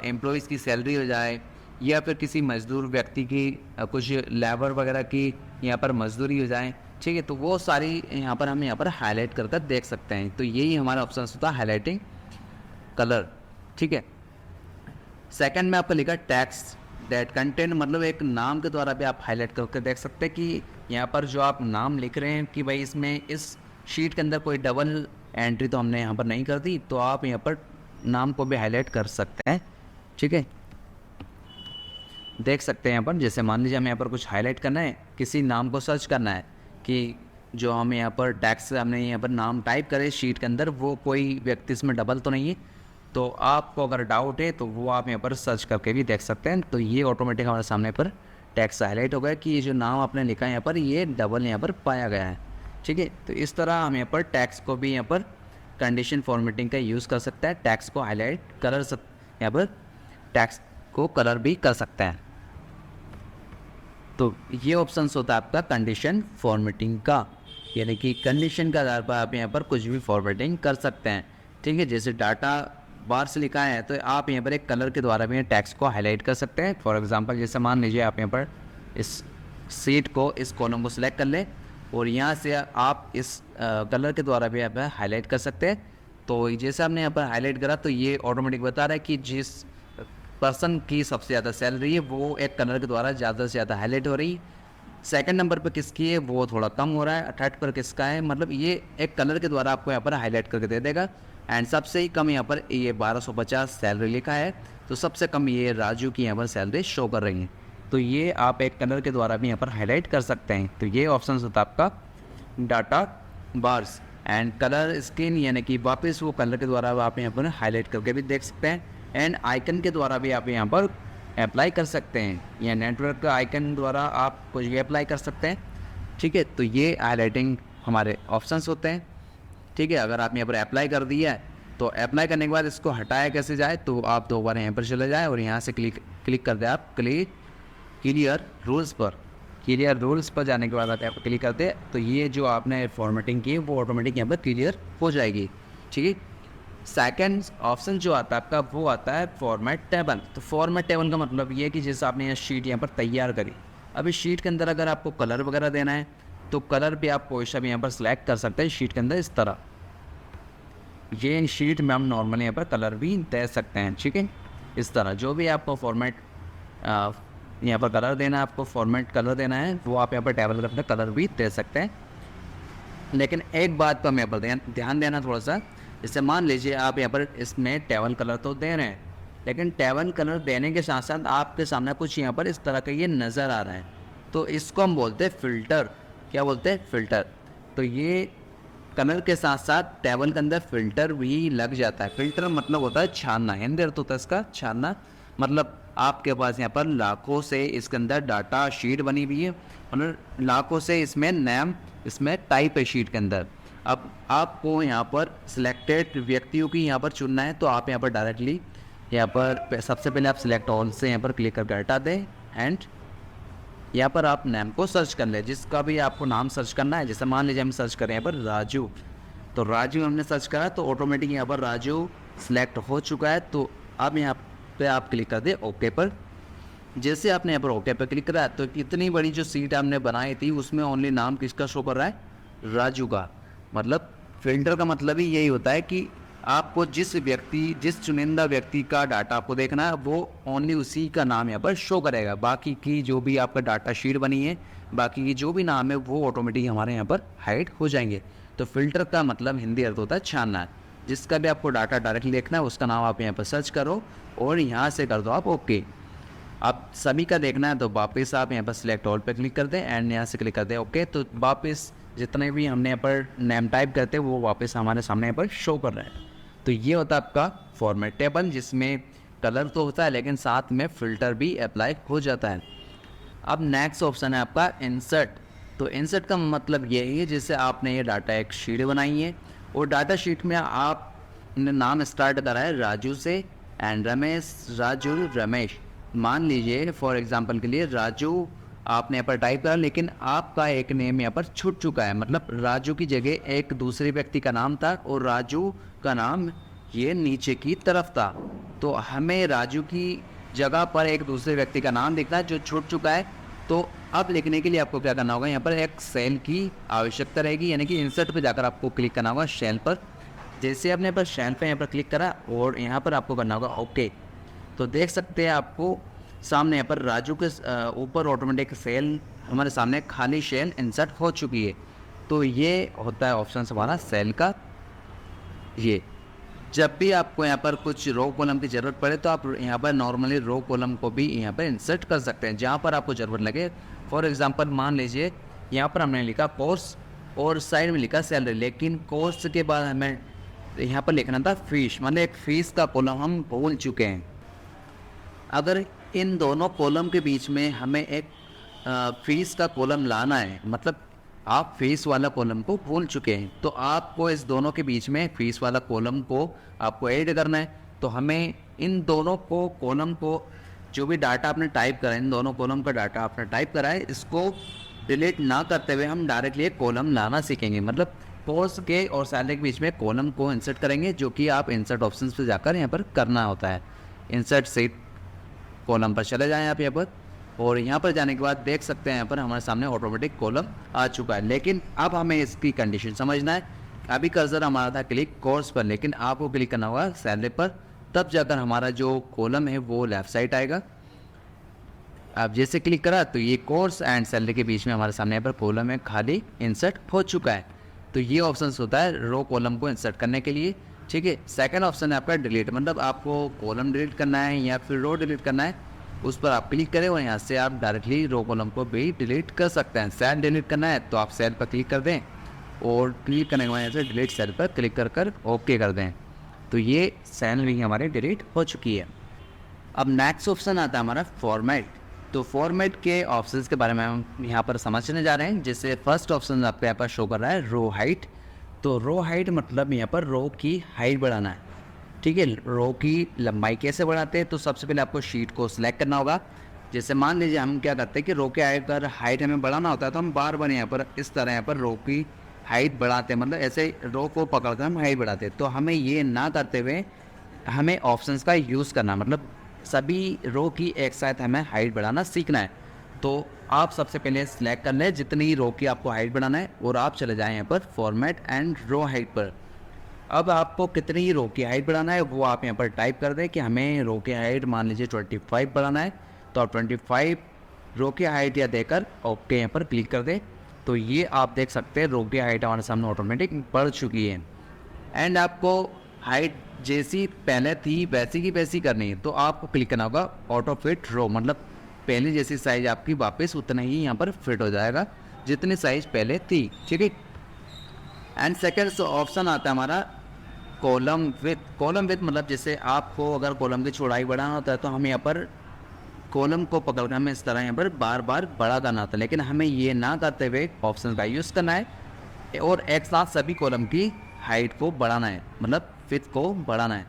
एम्प्लॉयज़ की सैलरी हो जाए या फिर किसी मजदूर व्यक्ति की कुछ लेबर वगैरह की यहाँ पर मजदूरी हो जाए। ठीक है, तो वो सारी यहाँ पर हम यहाँ पर हाईलाइट कर देख सकते हैं। तो यही हमारा ऑप्शन होता है हाईलाइटिंग कलर। ठीक है, सेकंड में आपका लिखा टैक्स डेट कंटेंट, मतलब एक नाम के द्वारा भी आप हाईलाइट करके देख सकते हैं कि यहाँ पर जो आप नाम लिख रहे हैं कि भाई इसमें इस शीट के अंदर कोई डबल एंट्री तो हमने यहाँ पर नहीं कर दी, तो आप यहाँ पर नाम को भी हाईलाइट कर सकते हैं। ठीक है, देख सकते हैं यहाँ पर, जैसे मान लीजिए हमें यहाँ पर कुछ हाईलाइट करना है, किसी नाम को सर्च करना है कि जो हमें यहाँ पर टैक्स, हमने यहाँ पर नाम टाइप करे शीट के अंदर, वो कोई व्यक्ति इसमें डबल तो नहीं है। तो आपको अगर डाउट है तो वो आप यहाँ पर सर्च करके भी देख सकते हैं। तो ये ऑटोमेटिक हमारे सामने पर टैक्स हाईलाइट हो गया कि ये जो नाम आपने लिखा है यहाँ पर ये डबल यहाँ पर पाया गया है। ठीक है, तो इस तरह हम यहाँ पर टैक्स को भी यहाँ पर कंडीशन फॉर्मेटिंग का यूज़ कर सकते हैं। टैक्स को हाईलाइट कलर यहाँ पर टैक्स को कलर भी कर सकते हैं। तो ये ऑप्शंस होता है आपका कंडीशन फॉर्मेटिंग का, यानी कि कंडीशन के आधार पर आप यहाँ पर कुछ भी फॉर्मेटिंग कर सकते हैं। ठीक है, जैसे डाटा बार से लिखा है तो आप यहाँ पर एक कलर के द्वारा भी टैक्स को हाईलाइट कर सकते हैं। फॉर एग्जांपल जैसे मान लीजिए आप यहाँ पर इस सीट को, इस कॉलम को सिलेक्ट कर लें और यहाँ से आप इस कलर के द्वारा भी आप हाईलाइट कर सकते हैं। तो जैसे आपने यहाँ पर हाईलाइट करा तो ये ऑटोमेटिक बता रहा है कि जिस पर्सन की सबसे ज़्यादा सैलरी है वो एक कलर के द्वारा ज़्यादा से ज़्यादा हाईलाइट हो रही है। सेकंड नंबर पर किसकी है वो थोड़ा कम हो रहा है, थर्ड पर किसका है, मतलब ये एक कलर के द्वारा आपको यहाँ पर हाईलाइट करके दे देगा। एंड सबसे ही कम यहाँ पर ये 1250 सैलरी लिखा है, तो सबसे कम ये राजू की यहाँ पर सैलरी शो कर रही है। तो ये आप एक कलर के द्वारा भी यहाँ पर हाईलाइट कर सकते हैं। तो ये ऑप्शन होता है आपका data bars and colour screen, यानी कि वापस वो कलर के द्वारा आप यहाँ पर हाईलाइट करके भी देख सकते हैं। एंड आइकन के द्वारा भी आप यहाँ पर अप्लाई कर सकते हैं, या नेटवर्क का आइकन द्वारा आप कुछ भी अप्लाई कर सकते हैं। ठीक है, तो ये हाईलाइटिंग हमारे ऑप्शंस होते हैं। ठीक है, अगर आप यहाँ पर अप्लाई कर दिया है तो अप्लाई करने के बाद इसको हटाया कैसे जाए, तो आप दो बार यहाँ पर चले जाए और यहाँ से क्लिक कर दें आप क्लियर रूल्स पर। क्लियर रूल्स पर जाने के बाद आप यहाँ पर क्लिक करते हैं तो ये जो आपने फॉर्मेटिंग की वो ऑटोमेटिक यहाँ पर क्लियर हो जाएगी। ठीक है, सेकंड ऑप्शन जो आता है आपका वो आता है फॉर्मेट टेबल। तो फॉर्मेट टेबल का मतलब ये है कि जैसे आपने यहाँ शीट यहाँ पर तैयार करी, अब इस शीट के अंदर अगर आपको कलर वगैरह देना है तो कलर भी आप कोई सा भी यहाँ पर सिलेक्ट कर सकते हैं शीट के अंदर। इस तरह ये शीट में हम नॉर्मली यहाँ पर कलर भी दे सकते हैं। ठीक है, इस तरह जो भी आपको फॉर्मेट यहाँ पर कलर देना है, आपको फॉर्मेट कलर देना है, वो आप यहाँ पर टेबल पर कलर भी दे सकते हैं। लेकिन एक बात पर हम यहाँ पर ध्यान देना थोड़ा सा, जैसे मान लीजिए आप यहाँ पर इसमें टेबल कलर तो दे रहे हैं, लेकिन टेबल कलर देने के साथ साथ आपके सामने कुछ यहाँ पर इस तरह का ये नज़र आ रहा है, तो इसको हम बोलते हैं फ़िल्टर। क्या बोलते हैं? फ़िल्टर। तो ये कलर के साथ साथ टेबल के अंदर फ़िल्टर भी लग जाता है। फ़िल्टर मतलब होता है छानना, हिंदी अर्थ होता है इसका छानना, मतलब आपके पास यहाँ पर लाखों से इसके अंदर डाटा शीट बनी हुई है, मतलब लाखों से इसमें नेम इसमें टाइप है शीट के अंदर। अब आपको यहाँ पर सिलेक्टेड व्यक्तियों की यहाँ पर चुनना है, तो आप यहाँ पर डायरेक्टली यहाँ पर सबसे पहले आप सिलेक्ट ऑल से यहाँ पर क्लिक करके हटा दें एंड यहाँ पर आप नेम को सर्च कर लें, जिसका भी आपको नाम सर्च करना है। जैसे मान लीजिए हम सर्च करें यहाँ पर राजू, तो राजू हमने सर्च करा तो ऑटोमेटिक यहाँ पर राजू सिलेक्ट हो चुका है। तो अब यहाँ पे आप क्लिक कर दें ओके पर। जैसे आपने यहाँ पर ओके पर क्लिक करा तो इतनी बड़ी जो सीट आपने बनाई थी उसमें ओनली नाम किसका शो कर रहा है, राजू का। मतलब फिल्टर का मतलब ही यही होता है कि आपको जिस चुनिंदा व्यक्ति का डाटा आपको देखना है वो ओनली उसी का नाम यहाँ पर शो करेगा। बाकी की जो भी आपका डाटा शीट बनी है, बाकी की जो भी नाम है वो ऑटोमेटिक हमारे यहाँ पर हाइड हो जाएंगे। तो फिल्टर का मतलब हिंदी अर्थ होता है छानना। जिसका भी आपको डाटा डायरेक्टली देखना है उसका नाम आप यहाँ पर सर्च करो और यहाँ से कर दो आप ओके। आप सभी का देखना है तो वापस आप यहाँ पर सिलेक्ट ऑल पे क्लिक कर दें एंड यहाँ से क्लिक कर दें ओके। तो वापस जितने भी हमने यहाँ पर नेम टाइप करते हैं वो वापस हमारे सामने यहाँ पर शो कर रहे हैं। तो ये होता है आपका फॉर्मेट टेबल, जिसमें कलर तो होता है लेकिन साथ में फ़िल्टर भी अप्लाई हो जाता है। अब नेक्स्ट ऑप्शन है आपका इंसर्ट। तो इंसर्ट का मतलब यही है जैसे आपने ये डाटा एक शीट बनाई है और डाटा शीट में आपने नाम स्टार्ट करा है राजू से एंड रमेश, राजू रमेश। मान लीजिए फॉर एग्जांपल के लिए राजू आपने यहाँ पर टाइप करा लेकिन आपका एक नेम यहाँ पर छूट चुका है, मतलब राजू की जगह एक दूसरे व्यक्ति का नाम था और राजू का नाम ये नीचे की तरफ था। तो हमें राजू की जगह पर एक दूसरे व्यक्ति का नाम दिखना है जो छूट चुका है। तो अब लिखने के लिए आपको क्या करना होगा, यहाँ पर एक सेल की आवश्यकता रहेगी, यानी कि इंसर्ट पे जाकर आपको क्लिक करना होगा सेल पर। जैसे आपने पर सेल पे यहाँ पर क्लिक करा और यहाँ पर आपको करना होगा ओके। तो देख सकते हैं आपको सामने यहाँ पर राजू के ऊपर ऑटोमेटिक सेल हमारे सामने खाली सेल इंसर्ट हो चुकी है। तो ये होता है ऑप्शन हमारा सेल का। ये जब भी आपको यहाँ पर कुछ रो कॉलम की ज़रूरत पड़े तो आप यहाँ पर नॉर्मली रो कॉलम को भी यहाँ पर इंसर्ट कर सकते हैं जहाँ पर आपको ज़रूरत लगे। फॉर एग्जांपल मान लीजिए यहाँ पर हमने लिखा कोर्स और साइड में लिखा सैलरी, लेकिन कोर्स के बाद हमें यहाँ पर लिखना था फीस, मतलब एक फ़ीस का कॉलम हम भूल चुके हैं। अगर इन दोनों कॉलम के बीच में हमें एक फ़ीस का कॉलम लाना है, मतलब आप फीस वाला कॉलम को भूल चुके हैं, तो आपको इस दोनों के बीच में फीस वाला कॉलम को आपको ऐड करना है। तो हमें इन दोनों को कॉलम को जो भी डाटा आपने टाइप करा है, इन दोनों कॉलम का डाटा आपने टाइप करा है, इसको डिलीट ना करते हुए हम डायरेक्टली एक कॉलम लाना सीखेंगे। मतलब कोर्स के और सैलरी के बीच में कॉलम को इंसर्ट करेंगे, जो कि आप इंसर्ट ऑप्शन पर जाकर यहाँ पर करना होता है। इंसर्ट सीट कॉलम पर चले जाएँ आप यहाँ पर और यहाँ पर जाने के बाद देख सकते हैं यहाँ पर हमारे सामने ऑटोमेटिक कॉलम आ चुका है। लेकिन अब हमें इसकी कंडीशन समझना है। अभी कर्सर हमारा था क्लिक कोर्स पर, लेकिन आपको क्लिक करना होगा सैलरी पर, तब जाकर हमारा जो कॉलम है वो लेफ्ट साइड आएगा। अब जैसे क्लिक करा तो ये कोर्स एंड सैलरी के बीच में हमारे सामने यहाँ पर कॉलम है खाली इंसर्ट हो चुका है। तो ये ऑप्शन होता है रो कॉलम को इंसर्ट करने के लिए। ठीक है, सेकेंड ऑप्शन है आपका डिलीट, मतलब आपको कॉलम डिलीट करना है या फिर रो डिलीट करना है, उस पर आप क्लिक करें और यहाँ से आप डायरेक्टली रो कॉलम को भी डिलीट कर सकते हैं। सेल डिलीट करना है तो आप सेल पर क्लिक कर दें और क्लिक करने के बाद यहाँ से डिलीट सेल पर क्लिक कर ओके कर दें। तो ये सेल भी हमारे डिलीट हो चुकी है। अब नेक्स्ट ऑप्शन आता है हमारा फॉर्मेट। तो फॉर्मेट के ऑप्शंस के बारे में हम यहाँ पर समझने जा रहे हैं। जैसे फर्स्ट ऑप्शन आपके यहाँ पर शो कर रहा है रो हाइट। तो रो हाइट मतलब यहाँ पर रो की हाइट बढ़ाना है। ठीक है, रो की लंबाई कैसे बढ़ाते हैं, तो सबसे पहले आपको शीट को सिलेक्ट करना होगा। जैसे मान लीजिए हम क्या करते हैं कि रो के अगर हाइट हमें बढ़ाना होता है तो हम बार बार यहाँ पर इस तरह यहाँ पर रो की हाइट बढ़ाते हैं, मतलब ऐसे रो को पकड़कर हम हाइट बढ़ाते हैं। तो हमें ये ना करते हुए हमें ऑप्शंस का यूज़ करना, मतलब सभी रो की एक साथ हमें हाइट बढ़ाना सीखना है। तो आप सबसे पहले सिलेक्ट कर लें जितनी रो की आपको हाइट बढ़ाना है और आप चले जाएँ यहाँ पर फॉर्मेट एंड रो हाइट पर। अब आपको कितनी रो की हाइट बढ़ाना है वो आप यहाँ पर टाइप कर दें कि हमें रो की हाइट मान लीजिए 25 बढ़ाना है, तो आप 25 रो की हाइट या देकर ओके यहाँ पर क्लिक कर दें। तो ये आप देख सकते हैं रो की हाइट हमारे सामने ऑटोमेटिक बढ़ चुकी है। एंड आपको हाइट जैसी पहले थी वैसी की वैसी करनी है, तो आपको क्लिक करना होगा ऑटो फिट रो, मतलब पहले जैसी साइज़ आपकी वापस उतना ही यहाँ पर फिट हो जाएगा जितनी साइज़ पहले थी। ठीक है, एंड सेकेंड ऑप्शन आता है हमारा कॉलम विथ मतलब जैसे आपको अगर कॉलम की चौड़ाई बढ़ाना होता है तो हम यहाँ पर कॉलम को पकड़कर हमें इस तरह यहाँ पर बार बार बड़ा करना होता है, लेकिन हमें ये ना करते हुए ऑप्शन का यूज़ करना है और एक साथ सभी कॉलम की हाइट को बढ़ाना है, मतलब विथ को बढ़ाना है।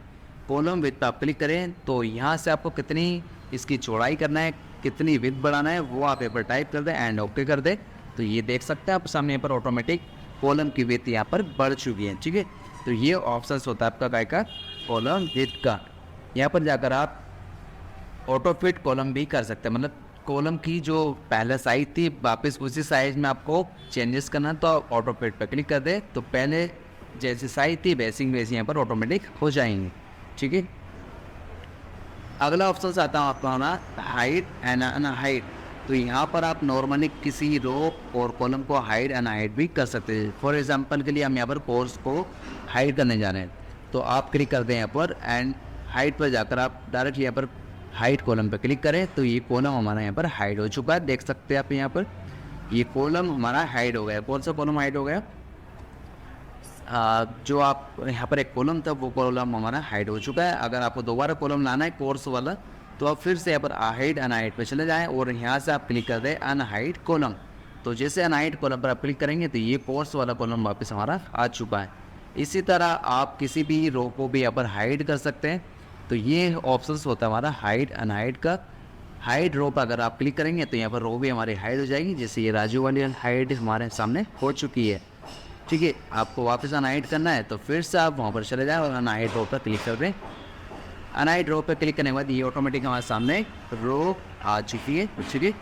कॉलम विथ पर आप क्लिक करें तो यहाँ से आपको कितनी इसकी चौड़ाई करना है, कितनी विथ बढ़ाना है वो आप यहाँ पर टाइप कर दें एंड ओके कर दें। तो ये देख सकते हैं आप सामने यहाँ पर ऑटोमेटिक कॉलम की विथ यहाँ पर बढ़ चुकी है। ठीक है, तो ये ऑप्शन होता है आपका काय का कॉलम विथ का। यहाँ पर जाकर आप ऑटो फिट कॉलम भी कर सकते हैं, मतलब कॉलम की जो पहले साइज थी वापस उसी साइज में आपको चेंजेस करना, तो आप ऑटो फिट पर क्लिक कर दे तो पहले जैसी साइज थी वैसी यहाँ पर ऑटोमेटिक हो जाएंगे। ठीक है, अगला ऑप्शन आता है आपका ना हाइट एंड अनहाइट। तो यहाँ पर आप नॉर्मली किसी रो और कॉलम को हाइट एंड हाइट भी कर सकते हैं। फॉर एग्जांपल के लिए हम यहाँ पर कोर्स को हाइड करने जा रहे हैं, तो आप क्लिक करते हैं यहाँ पर एंड हाइट पर जाकर आप डायरेक्ट यहाँ पर हाइट कॉलम पर क्लिक करें तो ये कॉलम हमारा यहाँ पर हाइड हो चुका है। देख सकते हैं आप यहाँ पर ये कॉलम हमारा हाइड हो गया। कौन सा कॉलम हाइड हो गया? जो आप यहाँ पर एक कॉलम था वो कॉलम हमारा हाइड हो चुका है। अगर आपको दोबारा कॉलम लाना है कोर्स वाला तो आप फिर से यहाँ पर हाइड अनहाइड पर चले जाएँ और यहाँ से आप क्लिक कर दें अनहाइड कॉलम। तो जैसे अनहाइड कॉलम पर आप क्लिक करेंगे तो ये कोर्स वाला कॉलम वापस हमारा आ चुका है। इसी तरह आप किसी भी रो को भी यहाँ पर हाइड कर सकते हैं। तो ये ऑप्शंस होता है हमारा हाइड अनहाइड का। हाइड रो पर अगर आप क्लिक करेंगे तो यहाँ पर रो भी हमारी हाइड हो जाएगी, जैसे ये राजू वाली हाइड हमारे सामने हो चुकी है। ठीक है, आपको वापस अनहाइड करना है तो फिर से आप वहाँ पर चले जाएँ और अनहाइड रो पर क्लिक कर दें। अनहाइड रो पर क्लिक करने के बाद ये ऑटोमेटिक हमारे सामने रो आ चुकी है। ठीक है,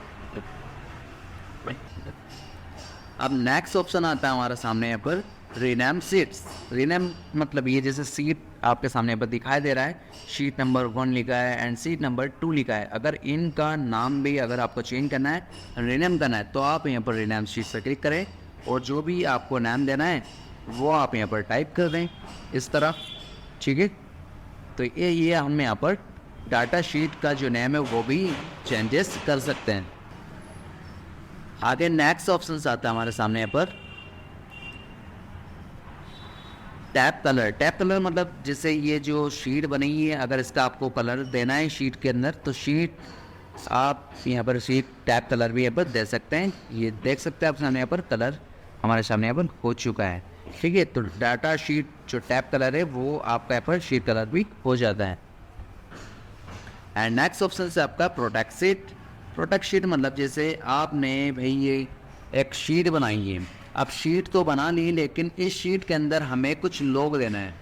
अब नेक्स्ट ऑप्शन आता है हमारे सामने यहाँ पर रीनेम सीट्स। रीनेम मतलब ये जैसे सीट आपके सामने पर दिखाई दे रहा है, शीट नंबर 1 लिखा है एंड सीट नंबर 2 लिखा है। अगर इनका नाम भी अगर आपको चेंज करना है, रीनेम करना है, तो आप यहाँ पर रीनेम शीट पर क्लिक करें और जो भी आपको नाम देना है वो आप यहाँ पर टाइप कर दें इस तरह। ठीक है, तो ये हम यहाँ पर डाटा शीट का जो नेम है वो भी चेंजेस कर सकते हैं। आगे नेक्स्ट ऑप्शन आता है हमारे सामने यहाँ पर टैप कलर। टैप कलर मतलब जैसे ये जो शीट बनी है अगर इसका आपको कलर देना है शीट के अंदर तो शीट आप यहाँ पर शीट टैप कलर भी यहाँ पर दे सकते हैं। ये देख सकते हैं आप सामने यहाँ पर कलर हमारे सामने यहाँ पर हो चुका है। ठीक है, तो डाटा शीट जो टैप कलर है वो आपका यहाँ पर शीट कलर भी हो जाता है। एंड नेक्स्ट ऑप्शन से आपका प्रोटेक्ट शीट। प्रोटेक्ट शीट मतलब जैसे आपने भाई ये एक शीट बनाई है, अब शीट तो बना ली लेकिन इस शीट के अंदर हमें कुछ लॉक देना है।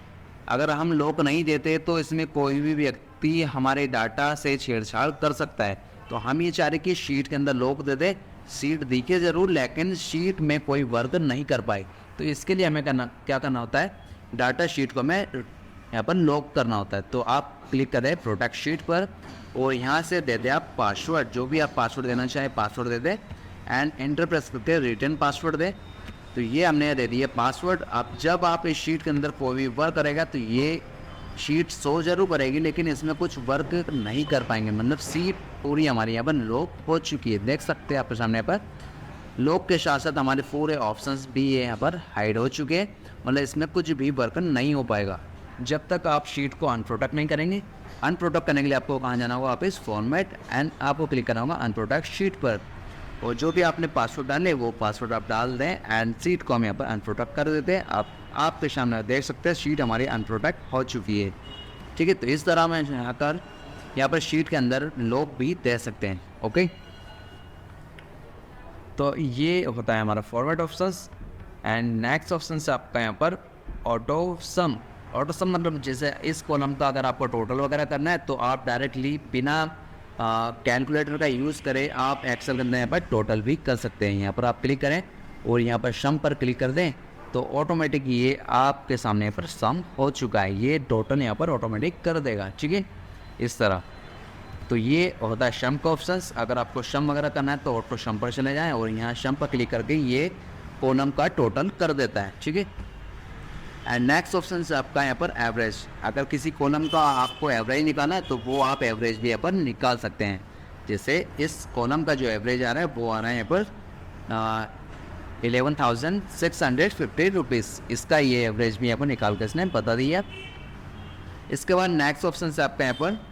अगर हम लॉक नहीं देते तो इसमें कोई भी व्यक्ति हमारे डाटा से छेड़छाड़ कर सकता है। तो हम ये चाह रहे कि शीट के अंदर लॉक दे दे, शीट दिखे ज़रूर लेकिन शीट में कोई वर्क नहीं कर पाए। तो इसके लिए हमें क्या करना होता है, डाटा शीट को हमें यहाँ पर लॉक करना होता है। तो आप क्लिक करें प्रोटेक्ट शीट पर और यहाँ से दे दें आप पासवर्ड, जो भी आप पासवर्ड देना चाहें पासवर्ड दे दें एंड एंटर प्रेस करके रिटर्न पासवर्ड दें। तो ये हमने दे दिया पासवर्ड। अब जब आप इस शीट के अंदर कोई भी वर्क करेगा तो ये शीट शो जरूर करेगी लेकिन इसमें कुछ वर्क नहीं कर पाएंगे, मतलब शीट पूरी हमारी यहाँ पर लॉक हो चुकी है। देख सकते हैं आपके सामने पर लॉक के साथ साथ हमारे पूरे ऑप्शंस भी ये यहाँ पर हाइड हो चुके हैं, मतलब इसमें कुछ भी वर्क नहीं हो पाएगा जब तक आप शीट को अनप्रोटेक्ट नहीं करेंगे। अनप्रोटेक्ट करने के लिए आपको कहाँ जाना होगा, वापस फॉर्मेट एंड आपको क्लिक करना होगा अनप्रोटेक्ट शीट पर और जो भी आपने पासवर्ड डाले वो पासवर्ड आप डाल दें एंड शीट को हम यहाँ पर अनप्रोटेक्ट कर देते हैं। आपके सामने देख सकते हैं शीट हमारी अनप्रोटेक्ट हो चुकी है। ठीक है, तो इस तरह में यहाँ पर शीट के अंदर लॉक भी दे सकते हैं। ओके, तो ये होता है हमारा forward options. And next option से आपका यहाँ पर ऑटो सम। ऑटो सम मतलब जैसे इस कॉलम का अगर आपको टोटल वगैरह करना है तो आप डायरेक्टली बिना कैलकुलेटर का यूज़ करें आप एक्सेल के अंदर यहाँ पर टोटल भी कर सकते हैं। यहाँ पर आप क्लिक करें और यहाँ पर सम पर क्लिक कर दें तो ऑटोमेटिक ये आपके सामने यहाँ पर सम हो चुका है, ये टोटल यहाँ पर ऑटोमेटिक कर देगा। ठीक है, इस तरह। तो ये होता है सम का ऑप्शंस। अगर आपको सम वगैरह करना है तो ऑटो सम पर चले जाएँ और यहाँ सम पर क्लिक करके ये कॉलम का टोटल कर देता है। ठीक है, एंड नेक्स्ट ऑप्शन से आपका यहाँ पर एवरेज। अगर किसी कॉलम का आपको एवरेज निकालना है तो वो आप एवरेज भी यहाँ पर निकाल सकते हैं। जैसे इस कॉलम का जो एवरेज आ रहा है वो आ रहा है यहाँ पर 11,650 रुपीज़, इसका ये एवरेज भी यहाँ पर निकाल कर इसने बता दिया। इसके बाद नेक्स्ट ऑप्शन से आपका यहाँ पर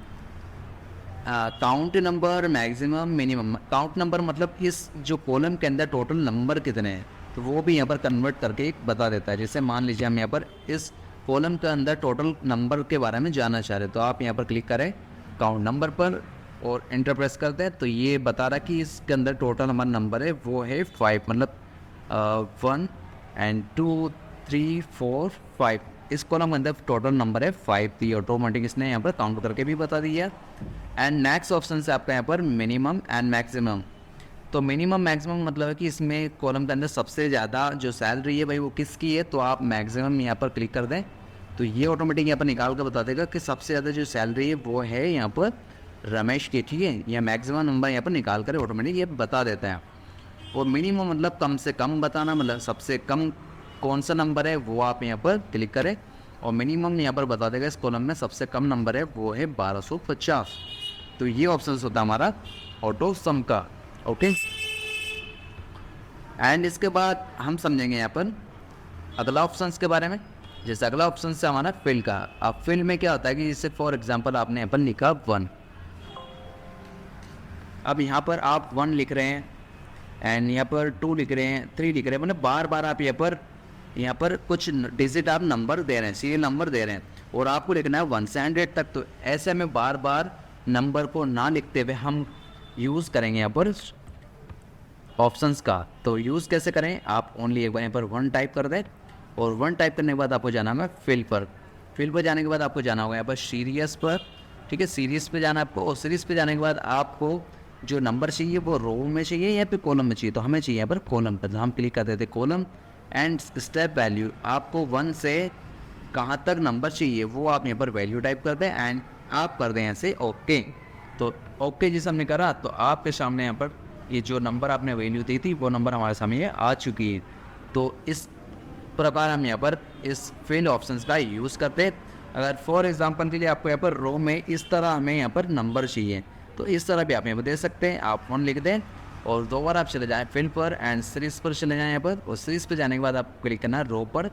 count number maximum minimum. Count number मतलब इस जो कॉलम के अंदर टोटल नंबर कितने हैं, तो वो भी यहाँ पर कन्वर्ट करके एक बता देता है। जैसे मान लीजिए हम यहाँ पर इस कॉलम के अंदर टोटल नंबर के बारे में जानना चाह रहे हैं, तो आप यहाँ पर क्लिक करें काउंट नंबर पर और एंटर प्रेस करते हैं, तो ये बता रहा है कि इसके अंदर टोटल हमारा नंबर है वो है 5, मतलब 1 and 2 3 4 5, इस कॉलम के अंदर टोटल नंबर है 5। तो ये ऑटोमेटिक इसने यहाँ पर काउंट करके भी बता दिया। एंड नेक्स्ट ऑप्शन से आपका यहाँ पर मिनिमम एंड मैक्सिमम। तो मिनिमम मैक्सिमम मतलब है कि इसमें कॉलम के अंदर सबसे ज़्यादा जो सैलरी है भाई वो किसकी है, तो आप मैक्सिमम यहाँ पर क्लिक कर दें, तो ये ऑटोमेटिक यहाँ पर निकाल कर बता देगा कि सबसे ज़्यादा जो सैलरी है वो है यहाँ पर रमेश की, ठीक है। या मैक्सिमम नंबर यहाँ पर निकाल कर ऑटोमेटिक ये बता देता है। और मिनिमम मतलब कम से कम बताना, मतलब सबसे कम कौन सा नंबर है वो आप यहाँ पर क्लिक करें और मिनिमम यहाँ पर बता देगा इस कॉलम में सबसे कम नंबर है वो है 1250। तो ये ऑप्शन होता है हमारा ऑटो सम का, ओके। एंड इसके बाद हम समझेंगे यहाँ पर अगला ऑप्शन के बारे में। जैसे अगला ऑप्शन से हमारा फिल का। अब फिल में क्या होता है कि जैसे फॉर एग्जांपल आपने यहाँ पर लिखा 1, अब यहाँ पर आप 1 लिख रहे हैं एंड यहाँ पर 2 लिख रहे हैं, 3 लिख रहे हैं, मतलब बार बार आप यहाँ पर कुछ डिजिट आप नंबर दे रहे हैं, सीरियल नंबर दे रहे हैं और आपको लिखना है 1 से 100 तक। तो ऐसे में बार बार नंबर को ना लिखते हुए हम यूज़ करेंगे यहाँ पर ऑप्शंस का। तो यूज़ कैसे करें, आप ओनली एक बार यहाँ पर 1 टाइप कर दें और 1 टाइप करने के बाद आपको जाना है फिल पर। फिल पर जाने के बाद आपको जाना होगा यहाँ पर सीरीज पर, ठीक है। सीरीज़ पे जाना है आपको और सीरीज़ पे जाने के बाद आपको जो नंबर चाहिए वो रो में चाहिए या फिर कॉलम में चाहिए, तो हमें चाहिए यहाँ पर कॉलम पर। तो हम क्लिक कर देते हैं कॉलम एंड स्टेप वैल्यू, आपको 1 से कहाँ तक नंबर चाहिए वो आप यहाँ पर वैल्यू टाइप कर दें एंड आप कर दें ऐसे ओके। तो ओके जिस हमने करा तो आपके सामने यहाँ पर ये जो नंबर आपने वैल्यू दी थी वो नंबर हमारे सामने ये आ चुकी है। तो इस प्रकार हम यहाँ पर इस फिल ऑप्शंस का यूज़ करते हैं। अगर फॉर एग्जांपल के लिए आपको यहाँ पर रो में इस तरह हमें यहाँ पर नंबर चाहिए तो इस तरह भी आप यहाँ पर दे सकते हैं। आप 1 लिख दें और 2 बार आप चले जाएँ फिल पर एंड सीरीज़ पर चले जाएँ यहाँ पर, और सीरीज़ पर जाने के बाद आपको क्लिक करना है रो पर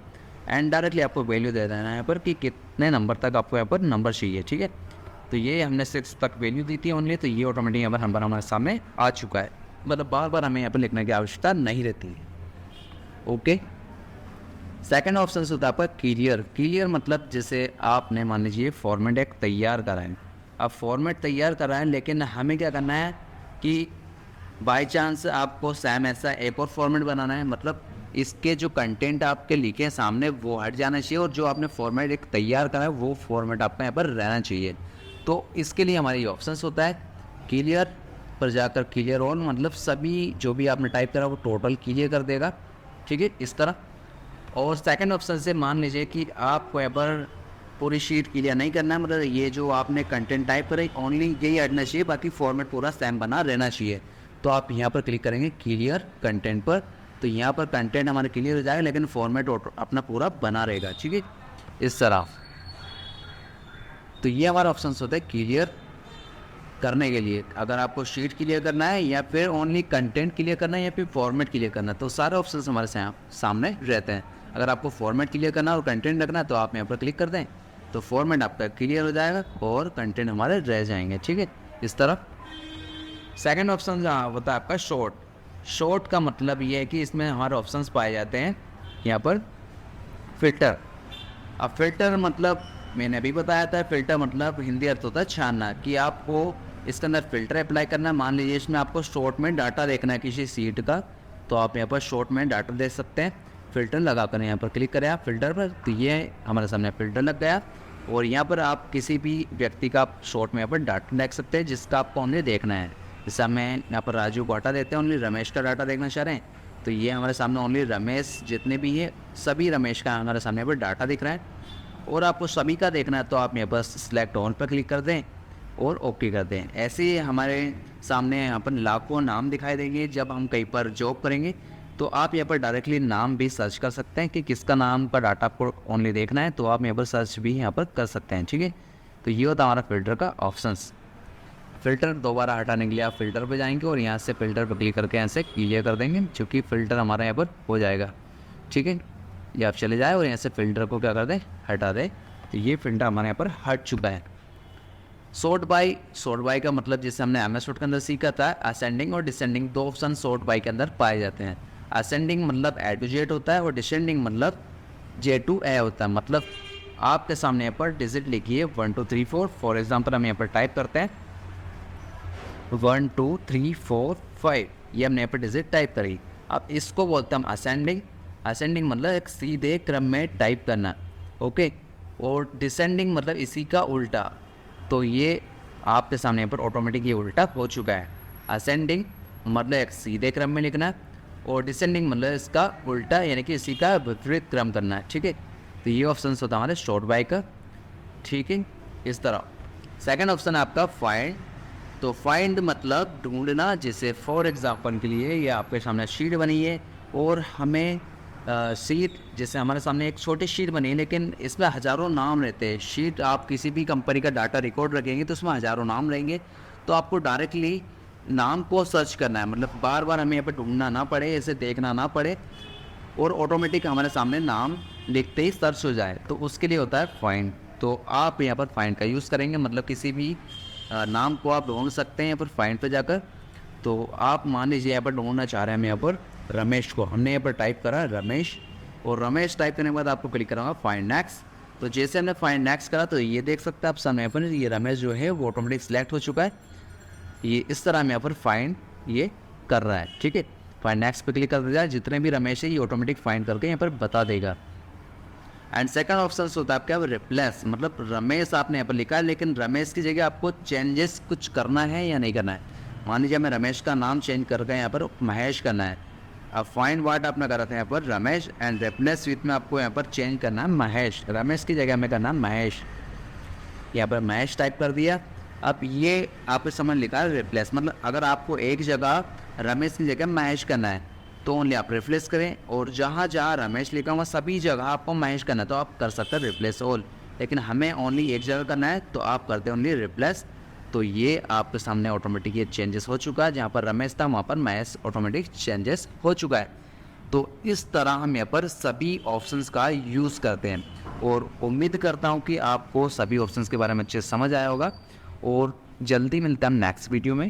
एंड डायरेक्टली आपको वैल्यू दे देना है यहाँ पर कि कितने नंबर तक आपको यहाँ पर नंबर चाहिए, ठीक है। तो ये हमने 6 तक वैल्यू दी थी ओनली, तो ये ऑटोमेटिक यहाँ पर नंबर हमारे सामने आ चुका है। मतलब बार बार हमें यहाँ पर लिखने की आवश्यकता नहीं रहती है, ओके। सेकंड ऑप्शन होता है आपका क्लियर। क्लियर मतलब जैसे आपने मान लीजिए फॉर्मेट एक तैयार करा है, अब फॉर्मेट तैयार करा है लेकिन हमें क्या करना है कि बाय चांस आपको सेम ऐसा एक और फॉर्मेट बनाना है, मतलब इसके जो कंटेंट आपके लिखे हैं सामने वो हट जाना चाहिए और जो आपने फॉर्मेट एक तैयार करा है वो फॉर्मेट आपका यहाँ पर रहना चाहिए। तो इसके लिए हमारी ऑप्शंस होता है क्लियर पर जाकर क्लियर ऑल, मतलब सभी जो भी आपने टाइप करा वो टोटल क्लियर कर देगा, ठीक है, इस तरह। और सेकंड ऑप्शन से मान लीजिए कि आपको यहाँ पर पूरी शीट क्लियर नहीं करना है, मतलब ये जो आपने कंटेंट टाइप करा ओनली यही हटना चाहिए, बाकी फॉर्मेट पूरा सेम बना रहना चाहिए। तो आप यहाँ पर क्लिक करेंगे क्लियर कंटेंट पर, तो यहाँ पर कंटेंट हमारा क्लियर हो जाएगा लेकिन फॉर्मेट अपना पूरा बना रहेगा, ठीक है, इस तरह। तो ये हमारा ऑप्शन होता है क्लियर करने के लिए। अगर आपको शीट क्लियर करना है या फिर ओनली कंटेंट क्लियर करना है या फिर फॉर्मेट क्लियर करना है, तो सारे ऑप्शन हमारे सामने रहते हैं। अगर आपको फॉर्मेट क्लियर करना है और कंटेंट रखना है तो आप यहाँ पर क्लिक कर दें, तो फॉर्मेट आपका क्लियर हो जाएगा और कंटेंट हमारे रह जाएंगे, ठीक है, इस तरह। सेकंड ऑप्शन होता है आपका शॉर्ट। शॉर्ट का मतलब ये है कि इसमें हमारे ऑप्शंस पाए जाते हैं यहाँ पर फिल्टर। अब फिल्टर मतलब मैंने अभी बताया था, फिल्टर मतलब हिंदी अर्थ होता है छानना, कि आपको इसके अंदर फिल्टर अप्लाई करना है। मान लीजिए इसमें आपको शॉर्ट में डाटा देखना है किसी सीट का, तो आप यहाँ पर शॉर्ट में डाटा देख सकते हैं। फिल्टर लगा कर यहाँ पर क्लिक करें आप फिल्टर पर, तो ये हमारे सामने फिल्टर लग गया और यहाँ पर आप किसी भी व्यक्ति का शॉर्ट में यहाँ पर डाटा देख सकते हैं जिसका आपको ओनली देखना है। जैसे हमें यहाँ पर राजू को डाटा देते हैं, ओनली रमेश का डाटा देखना चाह रहे हैं, तो ये हमारे सामने ओनली रमेश जितने भी हैं सभी रमेश का हमारे सामने यहाँ पर डाटा दिख रहा है। और आपको सभी का देखना है तो आप यहाँ पर सिलेक्ट ऑल पर क्लिक कर दें और ओके कर दें। ऐसे ही हमारे सामने यहाँ पर लाखों नाम दिखाई देंगे। जब हम कहीं पर जॉब करेंगे तो आप यहाँ पर डायरेक्टली नाम भी सर्च कर सकते हैं कि किसका नाम का डाटा आपको ओनली देखना है, तो आप यहाँ पर सर्च भी यहाँ पर कर सकते हैं, ठीक है। तो ये होता है हमारा फिल्टर का ऑप्शंस। फ़िल्टर दोबारा हटाने के लिए आप फ़िल्टर पे जाएंगे और यहाँ से फ़िल्टर पर क्लिक करके ऐसे क्लियर कर देंगे, चूँकि फ़िल्टर हमारा यहाँ पर हो जाएगा। ठीक है, ये आप चले जाए और यहाँ से फ़िल्टर को क्या कर दें, हटा दें। तो ये फ़िल्टर हमारे यहाँ पर हट चुका है। सॉर्ट बाय का मतलब जैसे हमने MS वर्ड के अंदर सीखा था, असेंडिंग और डिसेंडिंग 2 ऑप्शन सॉर्ट बाय के अंदर पाए जाते हैं। असेंडिंग मतलब A to Z होता है और डिसेंडिंग मतलब J to A होता है। मतलब आपके सामने यहाँ पर डिजिट लिखिए 1 2 3 4। फॉर एग्जाम्पल हम यहाँ पर टाइप करते हैं 1 2 3 4 5, ये हमने यहाँ पर डिजिट टाइप करी। अब इसको बोलते हैं हम असेंडिंग। असेंडिंग मतलब एक सीधे क्रम में टाइप करना, ओके। और डिसेंडिंग मतलब इसी का उल्टा। तो ये आपके सामने यहाँ पर ऑटोमेटिक ये उल्टा हो चुका है। असेंडिंग मतलब एक सीधे क्रम में लिखना है और डिसेंडिंग मतलब इसका उल्टा, यानी कि इसी का विपरीत क्रम करना है। ठीक है, तो ये ऑप्शन होता है हमारे सॉर्ट बाय का। ठीक है, इस तरह। सेकंड ऑप्शन है आपका फाइंड। तो फाइंड मतलब ढूंढना। जैसे फॉर एग्जांपल के लिए ये आपके सामने शीट बनी है और हमें शीट, जैसे हमारे सामने एक छोटी शीट बनी है लेकिन इसमें हज़ारों नाम रहते हैं। शीट आप किसी भी कंपनी का डाटा रिकॉर्ड रखेंगे तो उसमें हज़ारों नाम रहेंगे। तो आपको डायरेक्टली नाम को सर्च करना है, मतलब बार बार हमें यहाँ पर ढूंढना ना पड़े, ऐसे देखना ना पड़े और ऑटोमेटिक हमारे सामने नाम लिखते ही सर्च हो जाए। तो उसके लिए होता है फाइंड। तो आप यहाँ पर फाइंड का यूज़ करेंगे, मतलब किसी भी नाम को आप ढूंढ सकते हैं यहाँ पर फाइंड पे जाकर। तो आप मान लीजिए यहाँ पर ढूंढना चाह रहे हैं हम यहाँ पर रमेश को, हमने यहाँ पर टाइप करा रमेश, और रमेश टाइप करने के बाद आपको क्लिक कराऊंगा फाइंड नेक्स्ट। तो जैसे हमने फाइंड नेक्स्ट करा तो ये देख सकते हैं आप सामने यहाँ पर ये रमेश जो है वो ऑटोमेटिक सिलेक्ट हो चुका है। ये इस तरह हम यहाँ पर फाइंड ये कर रहा है। ठीक है, फाइंड नेक्स्ट पे क्लिक कर दिया, जितने भी रमेश है ये ऑटोमेटिक फाइंड करके यहाँ पर बता देगा। एंड सेकंड ऑप्शन होता है आपका रिप्लेस। मतलब रमेश आपने यहाँ पर लिखा है लेकिन रमेश की जगह आपको चेंजेस कुछ करना है या नहीं करना है। मान लीजिए मैं रमेश का नाम चेंज करके यहाँ पर महेश करना है। अब फाइंड वर्ड आपने करा था यहाँ पर रमेश एंड रिप्लेस विथ में आपको यहाँ पर चेंज करना है महेश। रमेश की जगह में करना है महेश। यहाँ पर महेश टाइप कर दिया। अब ये आपके समझ लिखा है रिप्लेस, मतलब अगर आपको एक जगह रमेश की जगह महेश करना है तो ओनली आप रिप्लेस करें, और जहाँ जहाँ रमेश लिखा हुआ सभी जगह आपको महेश करना है तो आप कर सकते हैं रिप्लेस ऑल। लेकिन हमें ओनली एक जगह करना है तो आप करते हैं ओनली रिप्लेस। तो ये आपके सामने ऑटोमेटिक ये चेंजेस हो चुका है। जहाँ पर रमेश था वहाँ पर महेश ऑटोमेटिक चेंजेस हो चुका है। तो इस तरह हम यहाँ पर सभी ऑप्शंस का यूज़ करते हैं, और उम्मीद करता हूँ कि आपको सभी ऑप्शंस के बारे में अच्छे से समझ आया होगा। और जल्दी मिलता है नेक्स्ट वीडियो में।